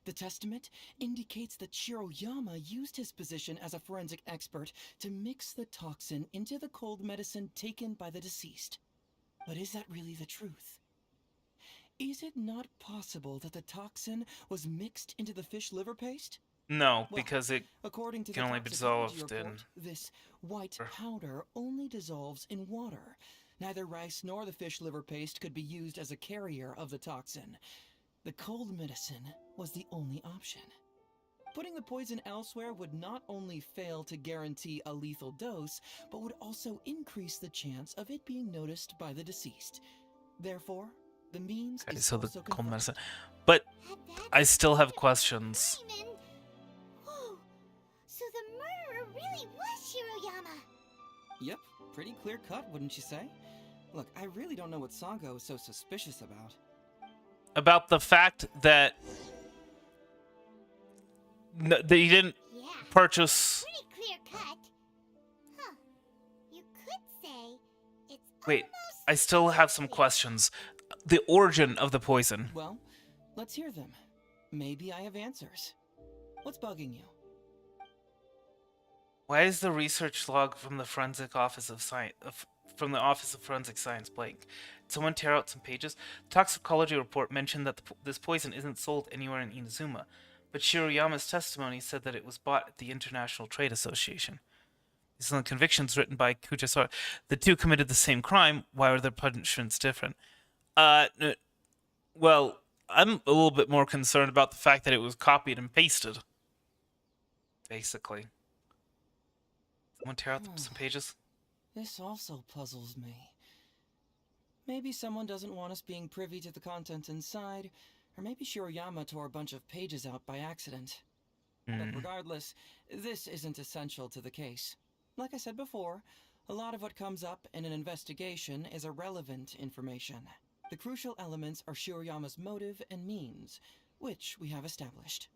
The testament indicates that Shiroyama used his position as a forensic expert to mix the toxin into the cold medicine taken by the deceased. But is that really the truth? Is it not possible that the toxin was mixed into the fish liver paste? No, Well, because it according to can the only be toxicology dissolved in. report, this white powder only dissolves in water. Neither rice nor the fish liver paste could be used as a carrier of the toxin. The cold medicine was the only option. Putting the poison elsewhere would not only fail to guarantee a lethal dose, but would also increase the chance of it being noticed by the deceased. Therefore, the means Okay, is so the also cold confirmed. medicine. But I still have questions. Raymond! Whoa! So the murderer really was Shiroyama! Yep, pretty clear cut, wouldn't you say? Look, I really don't know what Sango is so suspicious about. About the fact that he didn't Yeah, purchase. pretty clear cut. Huh. You could say it's Wait, almost I still have some obvious. questions. The origin of the poison. Well, let's hear them. Maybe I have answers. What's bugging you? Why is the research log from the Forensic Office of Science from the Office of Forensic Science blank? Did someone tear out some pages? The toxicology report mentioned that this poison isn't sold anywhere in Inazuma, but Shiroyama's testimony said that it was bought at the International Trade Association. These are the convictions written by Kujasara. The two committed the same crime. Why are their punishments different? Well, I'm a little bit more concerned about the fact that it was copied and pasted. Basically. and tear out some pages? This also puzzles me. Maybe someone doesn't want us being privy to the contents inside, or maybe Shiroyama tore a bunch of pages out by accident. But regardless, this isn't essential to the case. Like I said before, a lot of what comes up in an investigation is irrelevant information. The crucial elements are Shiroyama's motive and means, which we have established.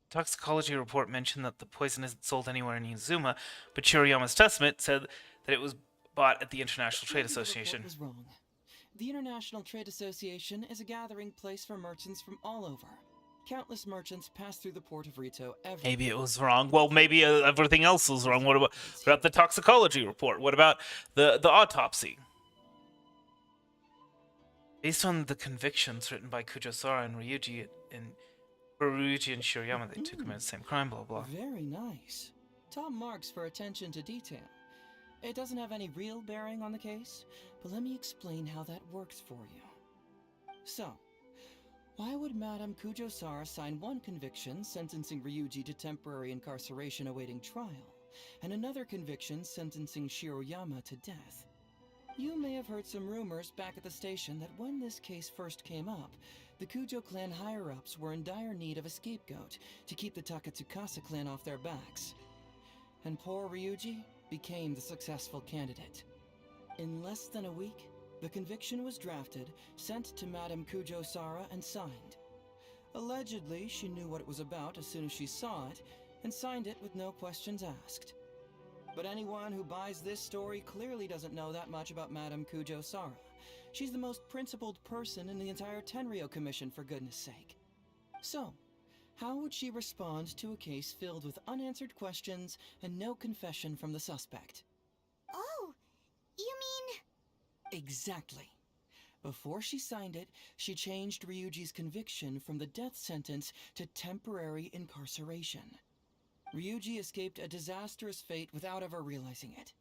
Toxicology report mentioned that the poison isn't sold anywhere in Izuma, but Shiroyama's testament said that it was bought at the International Trade Association. Was wrong. The International Trade Association is a gathering place for merchants from all over. Countless merchants pass through the port of Rito every Maybe it was wrong. Well, maybe everything else was wrong. What about the toxicology report? What about the autopsy? Based on the convictions written by Kujosara and Ryuji and Shiroyama, they two committed the same crime, blah blah. Very nice. Top marks for attention to detail. It doesn't have any real bearing on the case, but let me explain how that works for you. So, why would Madame Kujosara sign one conviction sentencing Ryuji to temporary incarceration awaiting trial, and another conviction sentencing Shiroyama to death? You may have heard some rumors back at the station that when this case first came up, the Kujo clan higher-ups were in dire need of a scapegoat to keep the Takatsukasa clan off their backs. And poor Ryuji became the successful candidate. In less than a week, the conviction was drafted, sent to Madame Kujosara, and signed. Allegedly, she knew what it was about as soon as she saw it, and signed it with no questions asked. But anyone who buys this story clearly doesn't know that much about Madame Kujosara. She's the most principled person in the entire Tenryou Commission, for goodness sake. So, how would she respond to a case filled with unanswered questions and no confession from the suspect? Oh, you mean... Exactly. Before she signed it, she changed Ryuji's conviction from the death sentence to temporary incarceration. Ryuji escaped a disastrous fate without ever realizing it.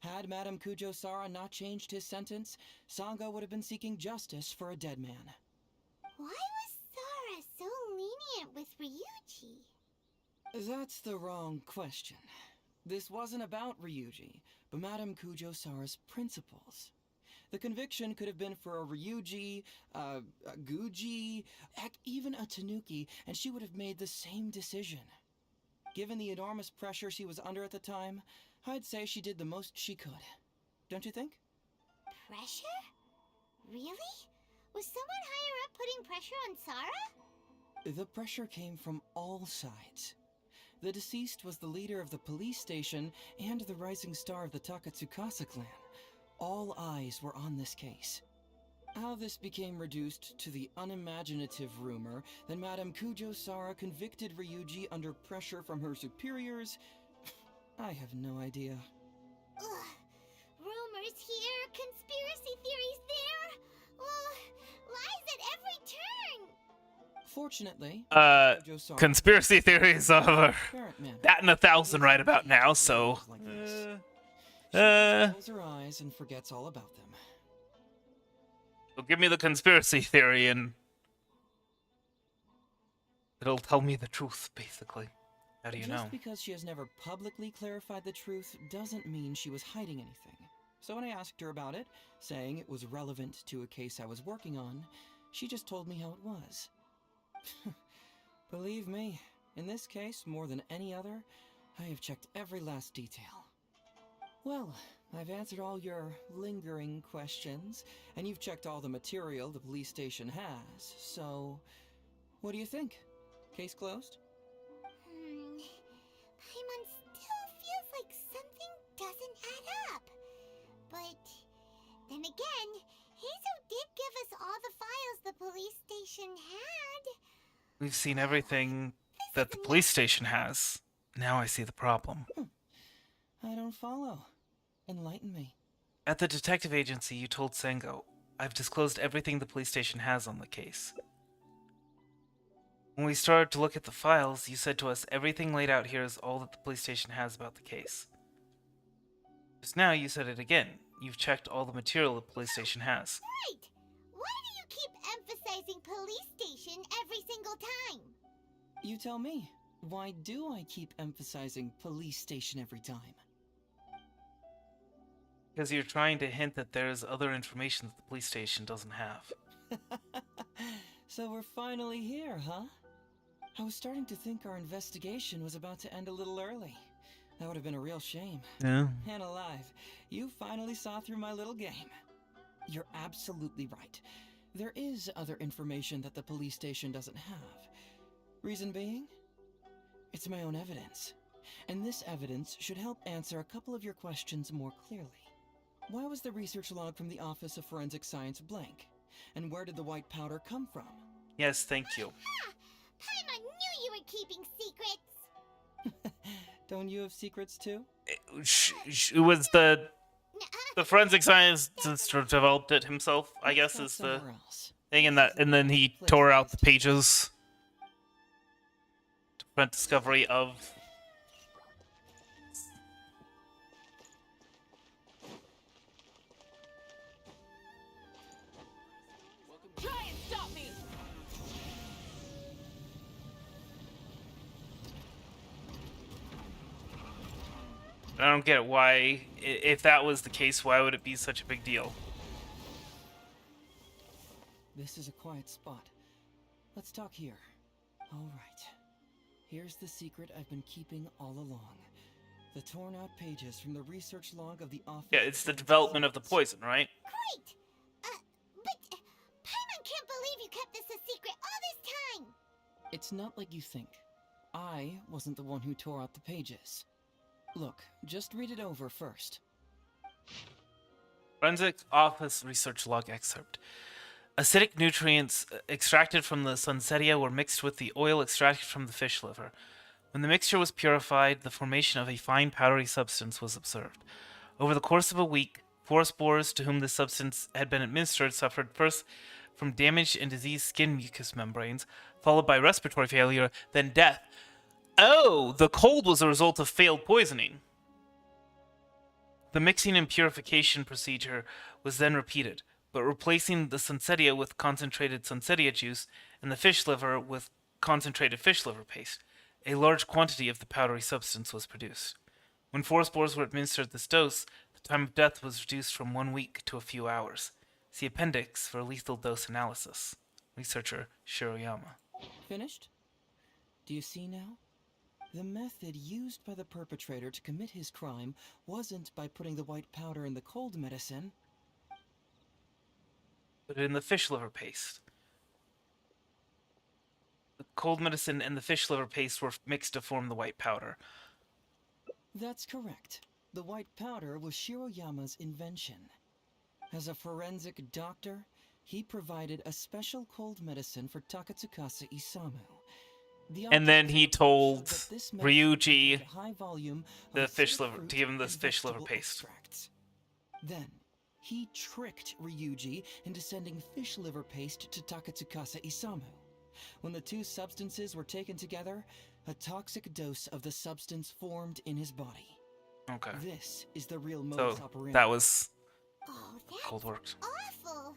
Had Madame Kujosara not changed his sentence, Sangha would have been seeking justice for a dead man. Why was Sara so lenient with Ryuji? That's the wrong question. This wasn't about Ryuji, but Madame Kujosara's principles. The conviction could have been for a Ryuji, a Guji, heck, even a Tanuki, and she would have made the same decision. Given the enormous pressure she was under at the time, I'd say she did the most she could. Don't you think? Pressure? Really? Was someone higher up putting pressure on Sara? The pressure came from all sides. The deceased was the leader of the police station and the rising star of the Takatsukasa clan. All eyes were on this case. How this became reduced to the unimaginative rumor that Madame Kujosara convicted Ryuji under pressure from her superiors, I have no idea. Ugh. Rumors here, conspiracy theories there. Lies at every turn. Fortunately, conspiracy theories are that and 1,000 right about now, so... She closes her eyes and forgets all about them. So give me the conspiracy theory and it'll tell me the truth, basically. How do you know? Just because she has never publicly clarified the truth doesn't mean she was hiding anything. So when I asked her about it, saying it was relevant to a case I was working on, she just told me how it was. Believe me, in this case, more than any other, I have checked every last detail. Well, I've answered all your lingering questions, and you've checked all the material the police station has, so... What do you think? Case closed? Paimon still feels like something doesn't add up. But then again, Heizo did give us all the files the police station had. We've seen everything that the police station has. Now I see the problem. I don't follow. Enlighten me. At the detective agency, you told Sengo, I've disclosed everything the police station has on the case. When we started to look at the files, you said to us, everything laid out here is all that the police station has about the case. Just now, you said it again. You've checked all the material the police station has. Right! Why do you keep emphasizing police station every single time? You tell me. Why do I keep emphasizing police station every time? Because you're trying to hint that there's other information that the police station doesn't have. So we're finally here, huh? I was starting to think our investigation was about to end a little early. That would have been a real shame. Yeah. And alive, you finally saw through my little game. You're absolutely right. There is other information that the police station doesn't have. Reason being? It's my own evidence. And this evidence should help answer a couple of your questions more clearly. Why was the research log from the Office of Forensic Science blank? And where did the white powder come from? Yes, thank you. Paimon knew you were keeping secrets! Don't you have secrets too? It was the forensic scientist who developed it himself, I guess, is the thing, and then he tore out the pages to prevent discovery of. Try and stop me! I don't get why, if that was the case, why would it be such a big deal? This is a quiet spot. Let's talk here. All right. Here's the secret I've been keeping all along. The torn out pages from the research log of the Office. Yeah, it's the development of the poison, right? Great! But Paimon can't believe you kept this a secret all this time! It's not like you think. I wasn't the one who tore out the pages. Look, just read it over first. Forensic Office Research Log Excerpt. Acidic nutrients extracted from the sunsettia were mixed with the oil extracted from the fish liver. When the mixture was purified, the formation of a fine powdery substance was observed. Over the course of a week, 4 spores to whom this substance had been administered suffered first from damaged and diseased skin mucous membranes, followed by respiratory failure, then death. Oh, the cold was a result of failed poisoning. The mixing and purification procedure was then repeated, but replacing the sunsettia with concentrated sunsettia juice and the fish liver with concentrated fish liver paste. A large quantity of the powdery substance was produced. When 4 spores were administered this dose, the time of death was reduced from 1 week to a few hours. See appendix for lethal dose analysis. Researcher Shiroyama. Finished? Do you see now? The method used by the perpetrator to commit his crime wasn't by putting the white powder in the cold medicine, but in the fish liver paste. The cold medicine and the fish liver paste were mixed to form the white powder. That's correct. The white powder was Shiroyama's invention. As a forensic doctor, he provided a special cold medicine for Takatsukasa Isamu. And then he told Ryuji the fish liver to give him this fish liver paste. Then he tricked Ryuji into sending fish liver paste to Takatsukasa Isamu. When the 2 substances were taken together, a toxic dose of the substance formed in his body. Okay. This is the real modus operandi. That was that's cold works. Awful.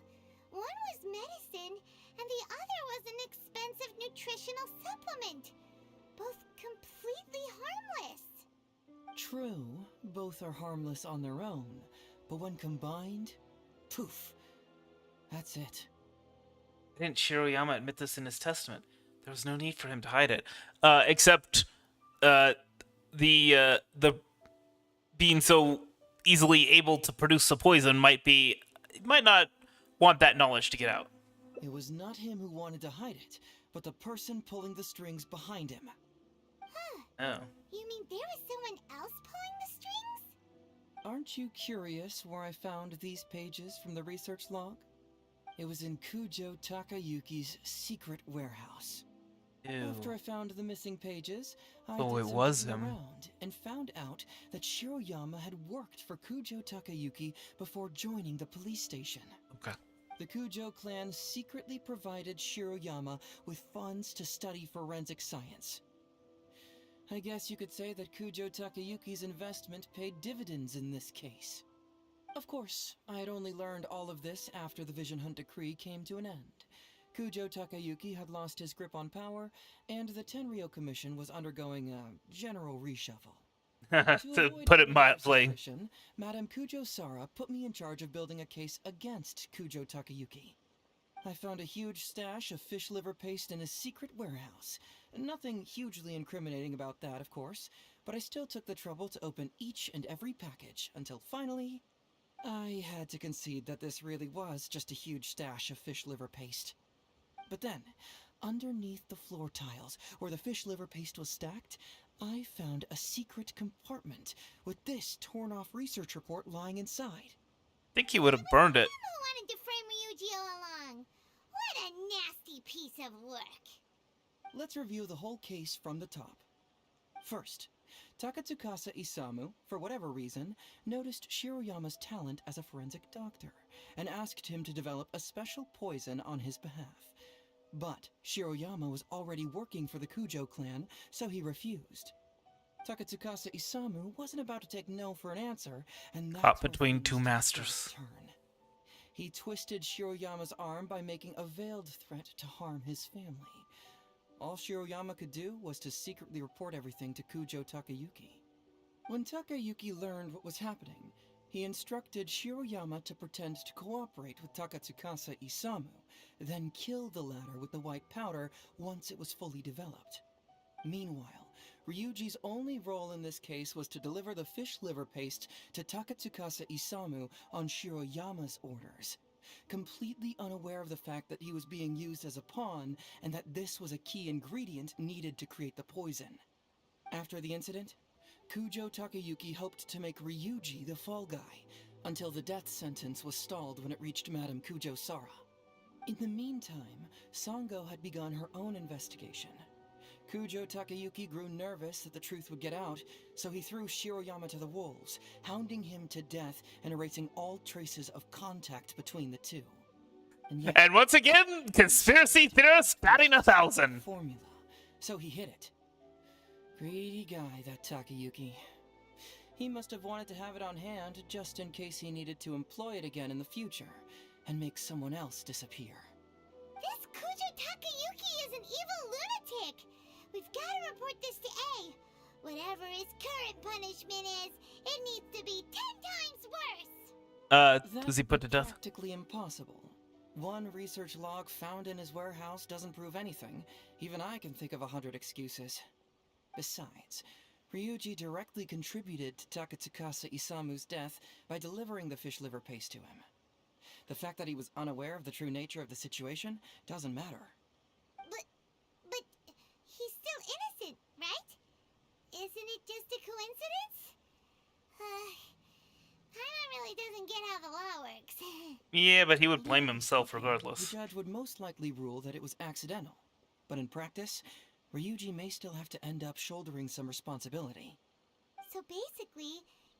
One was medicine, and the other was an expensive nutritional supplement. Both completely harmless. True, both are harmless on their own, but when combined, poof, that's it. Didn't Shiroyama admit this in his testament? There was no need for him to hide it. Except the being so easily able to produce the poison might not want that knowledge to get out. It was not him who wanted to hide it, but the person pulling the strings behind him. Huh. Oh. You mean there was someone else pulling the strings? Aren't you curious where I found these pages from the research log? It was in Kujo Takayuki's secret warehouse. Ew. After I found the missing pages, I Oh, did it was some him. around and found out that Shiroyama had worked for Kujo Takayuki before joining the police station. Okay. The Kujo clan secretly provided Shiroyama with funds to study forensic science. I guess you could say that Kujo Takayuki's investment paid dividends in this case. Of course, I had only learned all of this after the Vision Hunt decree came to an end. Kujo Takayuki had lost his grip on power, and the Tenryo Commission was undergoing a general reshuffle. To put it mildly. Suspicion, Madame Kujo Sara put me in charge of building a case against Kujo Takayuki. I found a huge stash of fish liver paste in a secret warehouse. Nothing hugely incriminating about that, of course, but I still took the trouble to open each and every package until finally, I had to concede that this really was just a huge stash of fish liver paste. But then, underneath the floor tiles, where the fish liver paste was stacked, I found a secret compartment with this torn-off research report lying inside. I think he would have burned it. Who wanted to frame Ryuji all along? What a nasty piece of work. Let's review the whole case from the top. First, Takatsukasa Isamu, for whatever reason, noticed Shiroyama's talent as a forensic doctor and asked him to develop a special poison on his behalf. But Shiroyama was already working for the Kujo clan, so he refused. Takatsukasa Isamu wasn't about to take no for an answer, and that's Caught where between things two took a masters. turn. He twisted Shiroyama's arm by making a veiled threat to harm his family. All Shiroyama could do was to secretly report everything to Kujo Takayuki. When Takayuki learned what was happening, he instructed Shiroyama to pretend to cooperate with Takatsukasa Isamu, then kill the latter with the white powder once it was fully developed. Meanwhile, Ryuji's only role in this case was to deliver the fish liver paste to Takatsukasa Isamu on Shiroyama's orders, completely unaware of the fact that he was being used as a pawn and that this was a key ingredient needed to create the poison. After the incident, Kujo Takayuki hoped to make Ryuji the fall guy, until the death sentence was stalled when it reached Madame Kujo Sara. In the meantime, Sango had begun her own investigation. Kujo Takayuki grew nervous that the truth would get out, so he threw Shiroyama to the wolves, hounding him to death and erasing all traces of contact between the two. Yet, And once again, conspiracy theorists batting 1,000. formula, so he hid it. Greedy guy, that Takayuki. He must have wanted to have it on hand just in case he needed to employ it again in the future and make someone else disappear. This Kujo Takayuki is an evil lunatic. We've got to report this to A. Whatever his current punishment is, it needs to be 10 times worse. Was he put to death? Practically impossible. One research log found in his warehouse doesn't prove anything. Even I can think of 100 excuses. Besides, Ryuji directly contributed to Takatsukasa Isamu's death by delivering the fish liver paste to him. The fact that he was unaware of the true nature of the situation doesn't matter. But he's still innocent, right? Isn't it just a coincidence? Paimon really doesn't get how the law works. Yeah, but he would blame himself regardless. The judge would most likely rule that it was accidental. But in practice, Ryuji may still have to end up shouldering some responsibility. So basically,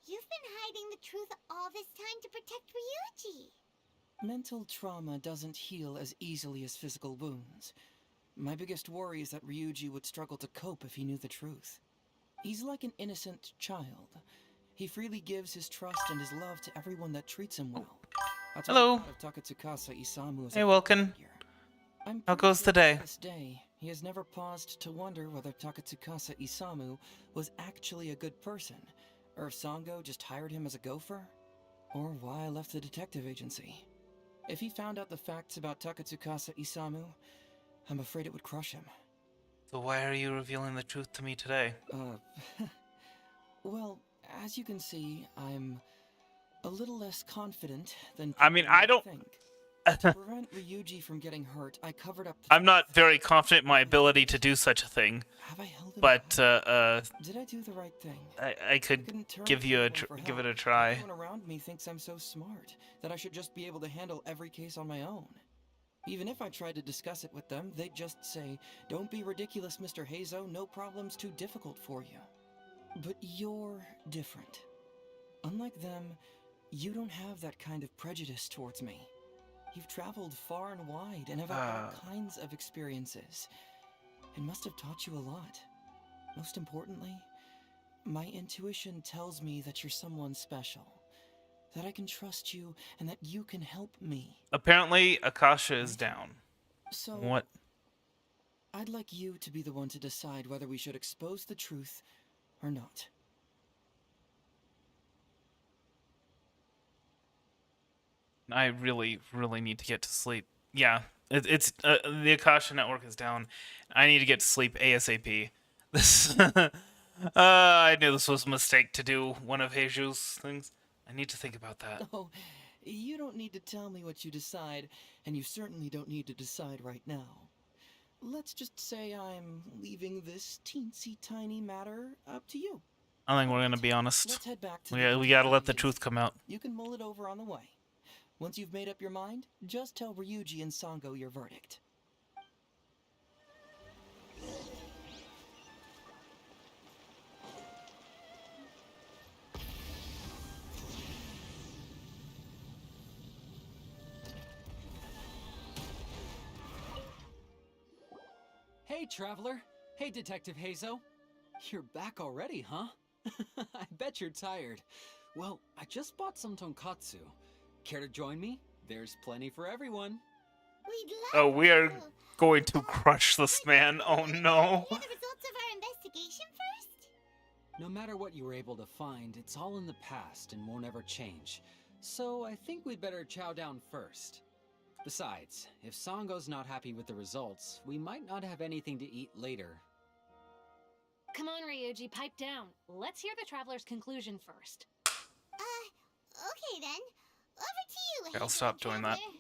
you've been hiding the truth all this time to protect Ryuji. Mental trauma doesn't heal as easily as physical wounds. My biggest worry is that Ryuji would struggle to cope if he knew the truth. He's like an innocent child. He freely gives his trust and his love to everyone that treats him well. That's Hello. why I thought of Takatsukasa Isamu as Hey, a Wilkin. figure. I'm How pretty goes sure today? to this day, he has never paused to wonder whether Takatsukasa Isamu was actually a good person, or if Sango just hired him as a gopher, or why I left the detective agency. If he found out the facts about Takatsukasa Isamu, I'm afraid it would crush him. So why are you revealing the truth to me today? Well, as you can see, I'm a little less confident than I mean, people I might don't... think. To prevent Ryuji from getting hurt, I covered up the I'm not tracks. very confident in my ability to do such a thing. Have I held it But, back? Did I do the right thing? I could couldn't turn give to you anyone for give it help. a try. Everyone around me thinks I'm so smart that I should just be able to handle every case on my own. Even if I tried to discuss it with them, they'd just say, "Don't be ridiculous, Mr. Hazo. No problem's too difficult for you." But you're different. Unlike them, you don't have that kind of prejudice towards me. You've traveled far and wide and have had all kinds of experiences. It must have taught you a lot. Most importantly, my intuition tells me that you're someone special, that I can trust you and that you can help me. Apparently, Akasha is down. So... What? I'd like you to be the one to decide whether we should expose the truth or not. I really, really need to get to sleep. Yeah, it's the Akasha network is down. I need to get to sleep ASAP. This, I knew this was a mistake to do one of Heiju's things. I need to think about that. Oh, you don't need to tell me what you decide, and you certainly don't need to decide right now. Let's just say I'm leaving this teensy tiny matter up to you. I think we're gonna be honest. Let's head back to We gotta let the truth come out. You can mull it over on the way. Once you've made up your mind, just tell Ryuji and Sango your verdict. Hey, Traveler. Hey, Detective Heizo. You're back already, huh? I bet you're tired. Well, I just bought some tonkatsu. Care to join me? There's plenty for everyone. We'd love Oh, we are to. going to crush this man. Oh no. Hear the results of our investigation first? No matter what you were able to find, it's all in the past and won't ever change. So I think we'd better chow down first. Besides, if Sango's not happy with the results, we might not have anything to eat later. Come on, Ryuji, pipe down. Let's hear the Traveler's conclusion first. Okay then. Over to you, I'll Heizo stop doing that. Traveler.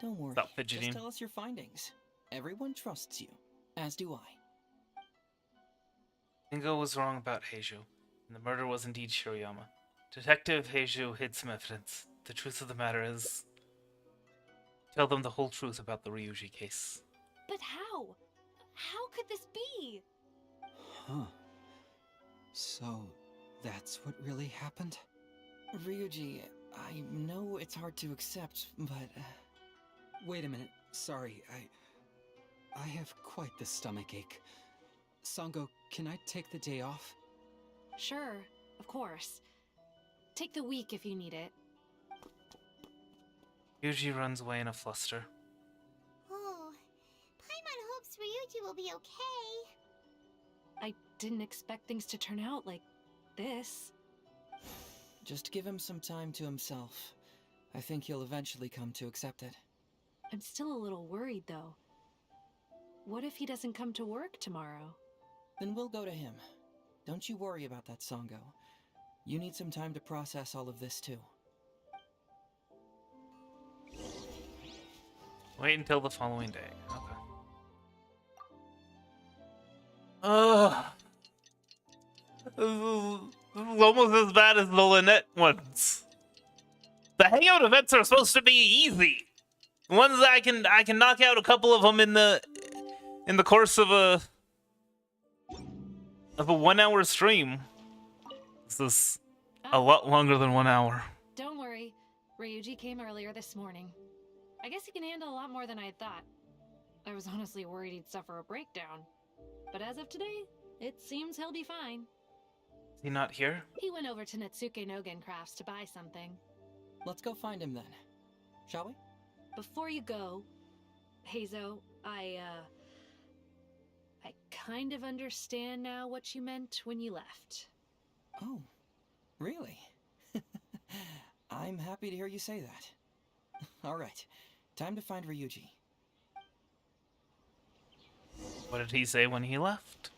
Don't worry. Stop fidgeting. Just tell us your findings. Everyone trusts you, as do I. Ingo was wrong about Heiju, and the murder was indeed Shirayama. Detective Heiju hid some evidence. The truth of the matter is... Tell them the whole truth about the Ryuji case. But how? How could this be? Huh. So, that's what really happened? Ryuji, I know it's hard to accept, but... Wait a minute. Sorry, I have quite the stomachache. Sango, can I take the day off? Sure, of course. Take the week if you need it. Ryuji runs away in a fluster. Oh, Paimon hopes Ryuji will be okay. I didn't expect things to turn out like this. Just give him some time to himself. I think he'll eventually come to accept it. I'm still a little worried, though. What if he doesn't come to work tomorrow? Then we'll go to him. Don't you worry about that, Sango. You need some time to process all of this, too. Wait until the following day. Okay. Ugh. This is almost as bad as the Lynette ones. The hangout events are supposed to be easy. Ones that I can knock out a couple of them in the course of a 1 hour stream. This is a lot longer than 1 hour. Don't worry. Ryuji came earlier this morning. I guess he can handle a lot more than I thought. I was honestly worried he'd suffer a breakdown. But as of today, it seems he'll be fine. Is he not here? He went over to Natsuke Nogen Crafts to buy something. Let's go find him then. Shall we? Before you go, Heizo, I kind of understand now what you meant when you left. Oh, really? I'm happy to hear you say that. All right, time to find Ryuji. What did he say when he left?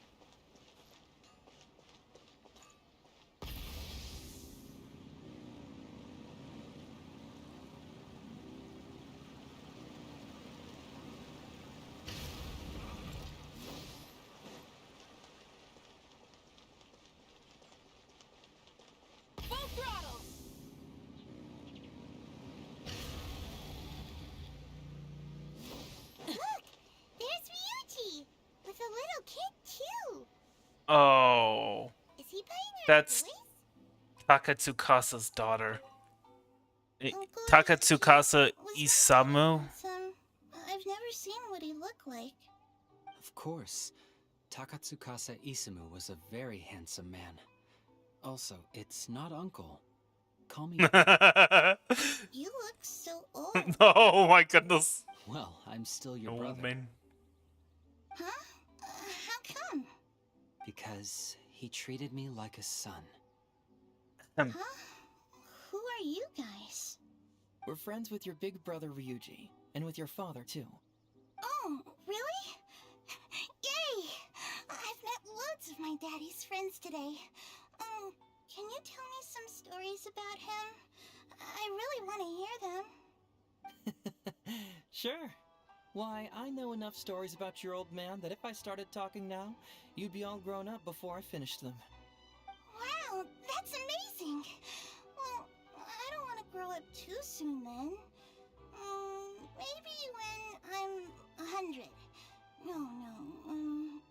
Oh, Is he buying her that's toys? Takatsukasa's daughter. Uncle, Takatsukasa was that Isamu? handsome? I've never seen what he looked like. Of course. Takatsukasa Isamu was a very handsome man. Also, it's not Uncle. Call me... You look so old. Oh my goodness. Well, I'm still your No, brother. man. Huh? How come? Because he treated me like a son. Huh? Who are you guys? We're friends with your big brother Ryuji, and with your father too. Oh, really? Yay! I've met loads of my daddy's friends today. Can you tell me some stories about him? I really want to hear them. Sure. Why, I know enough stories about your old man that if I started talking now, you'd be all grown up before I finished them. Wow, that's amazing! Well, I don't want to grow up too soon then. Maybe when I'm 100. No,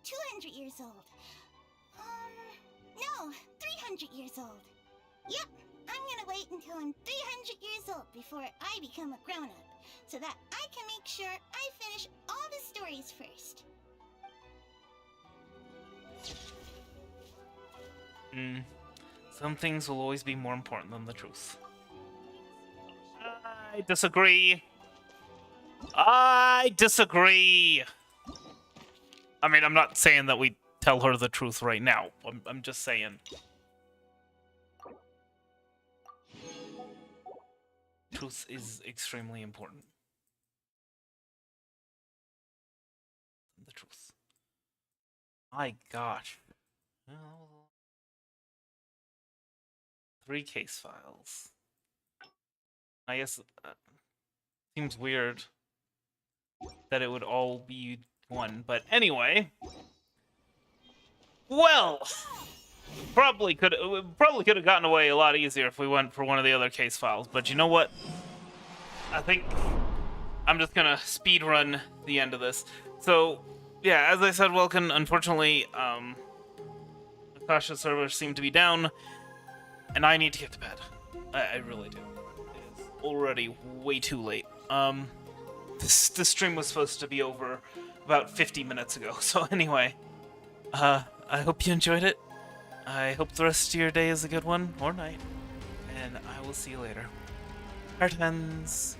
200 years old. No, 300 years old. Yep, I'm gonna wait until I'm 300 years old before I become a grown-up, so that I can make sure I finish all the stories first. Some things will always be more important than the truth. I disagree. I disagree. I mean, I'm not saying that we tell her the truth right now. I'm just saying. Truth is extremely important. The truth. My gosh. Well, 3 case files. I guess seems weird that it would all be one, but anyway. Well, probably could have gotten away a lot easier if we went for one of the other case files. But you know what? I think I'm just gonna speed run the end of this. So yeah, as I said, Welkin, unfortunately, the Gacha servers seem to be down, and I need to get to bed. I really do. It is already way too late. This stream was supposed to be over about 50 minutes ago. So anyway, I hope you enjoyed it. I hope the rest of your day is a good one, or night. And I will see you later. Heart ends.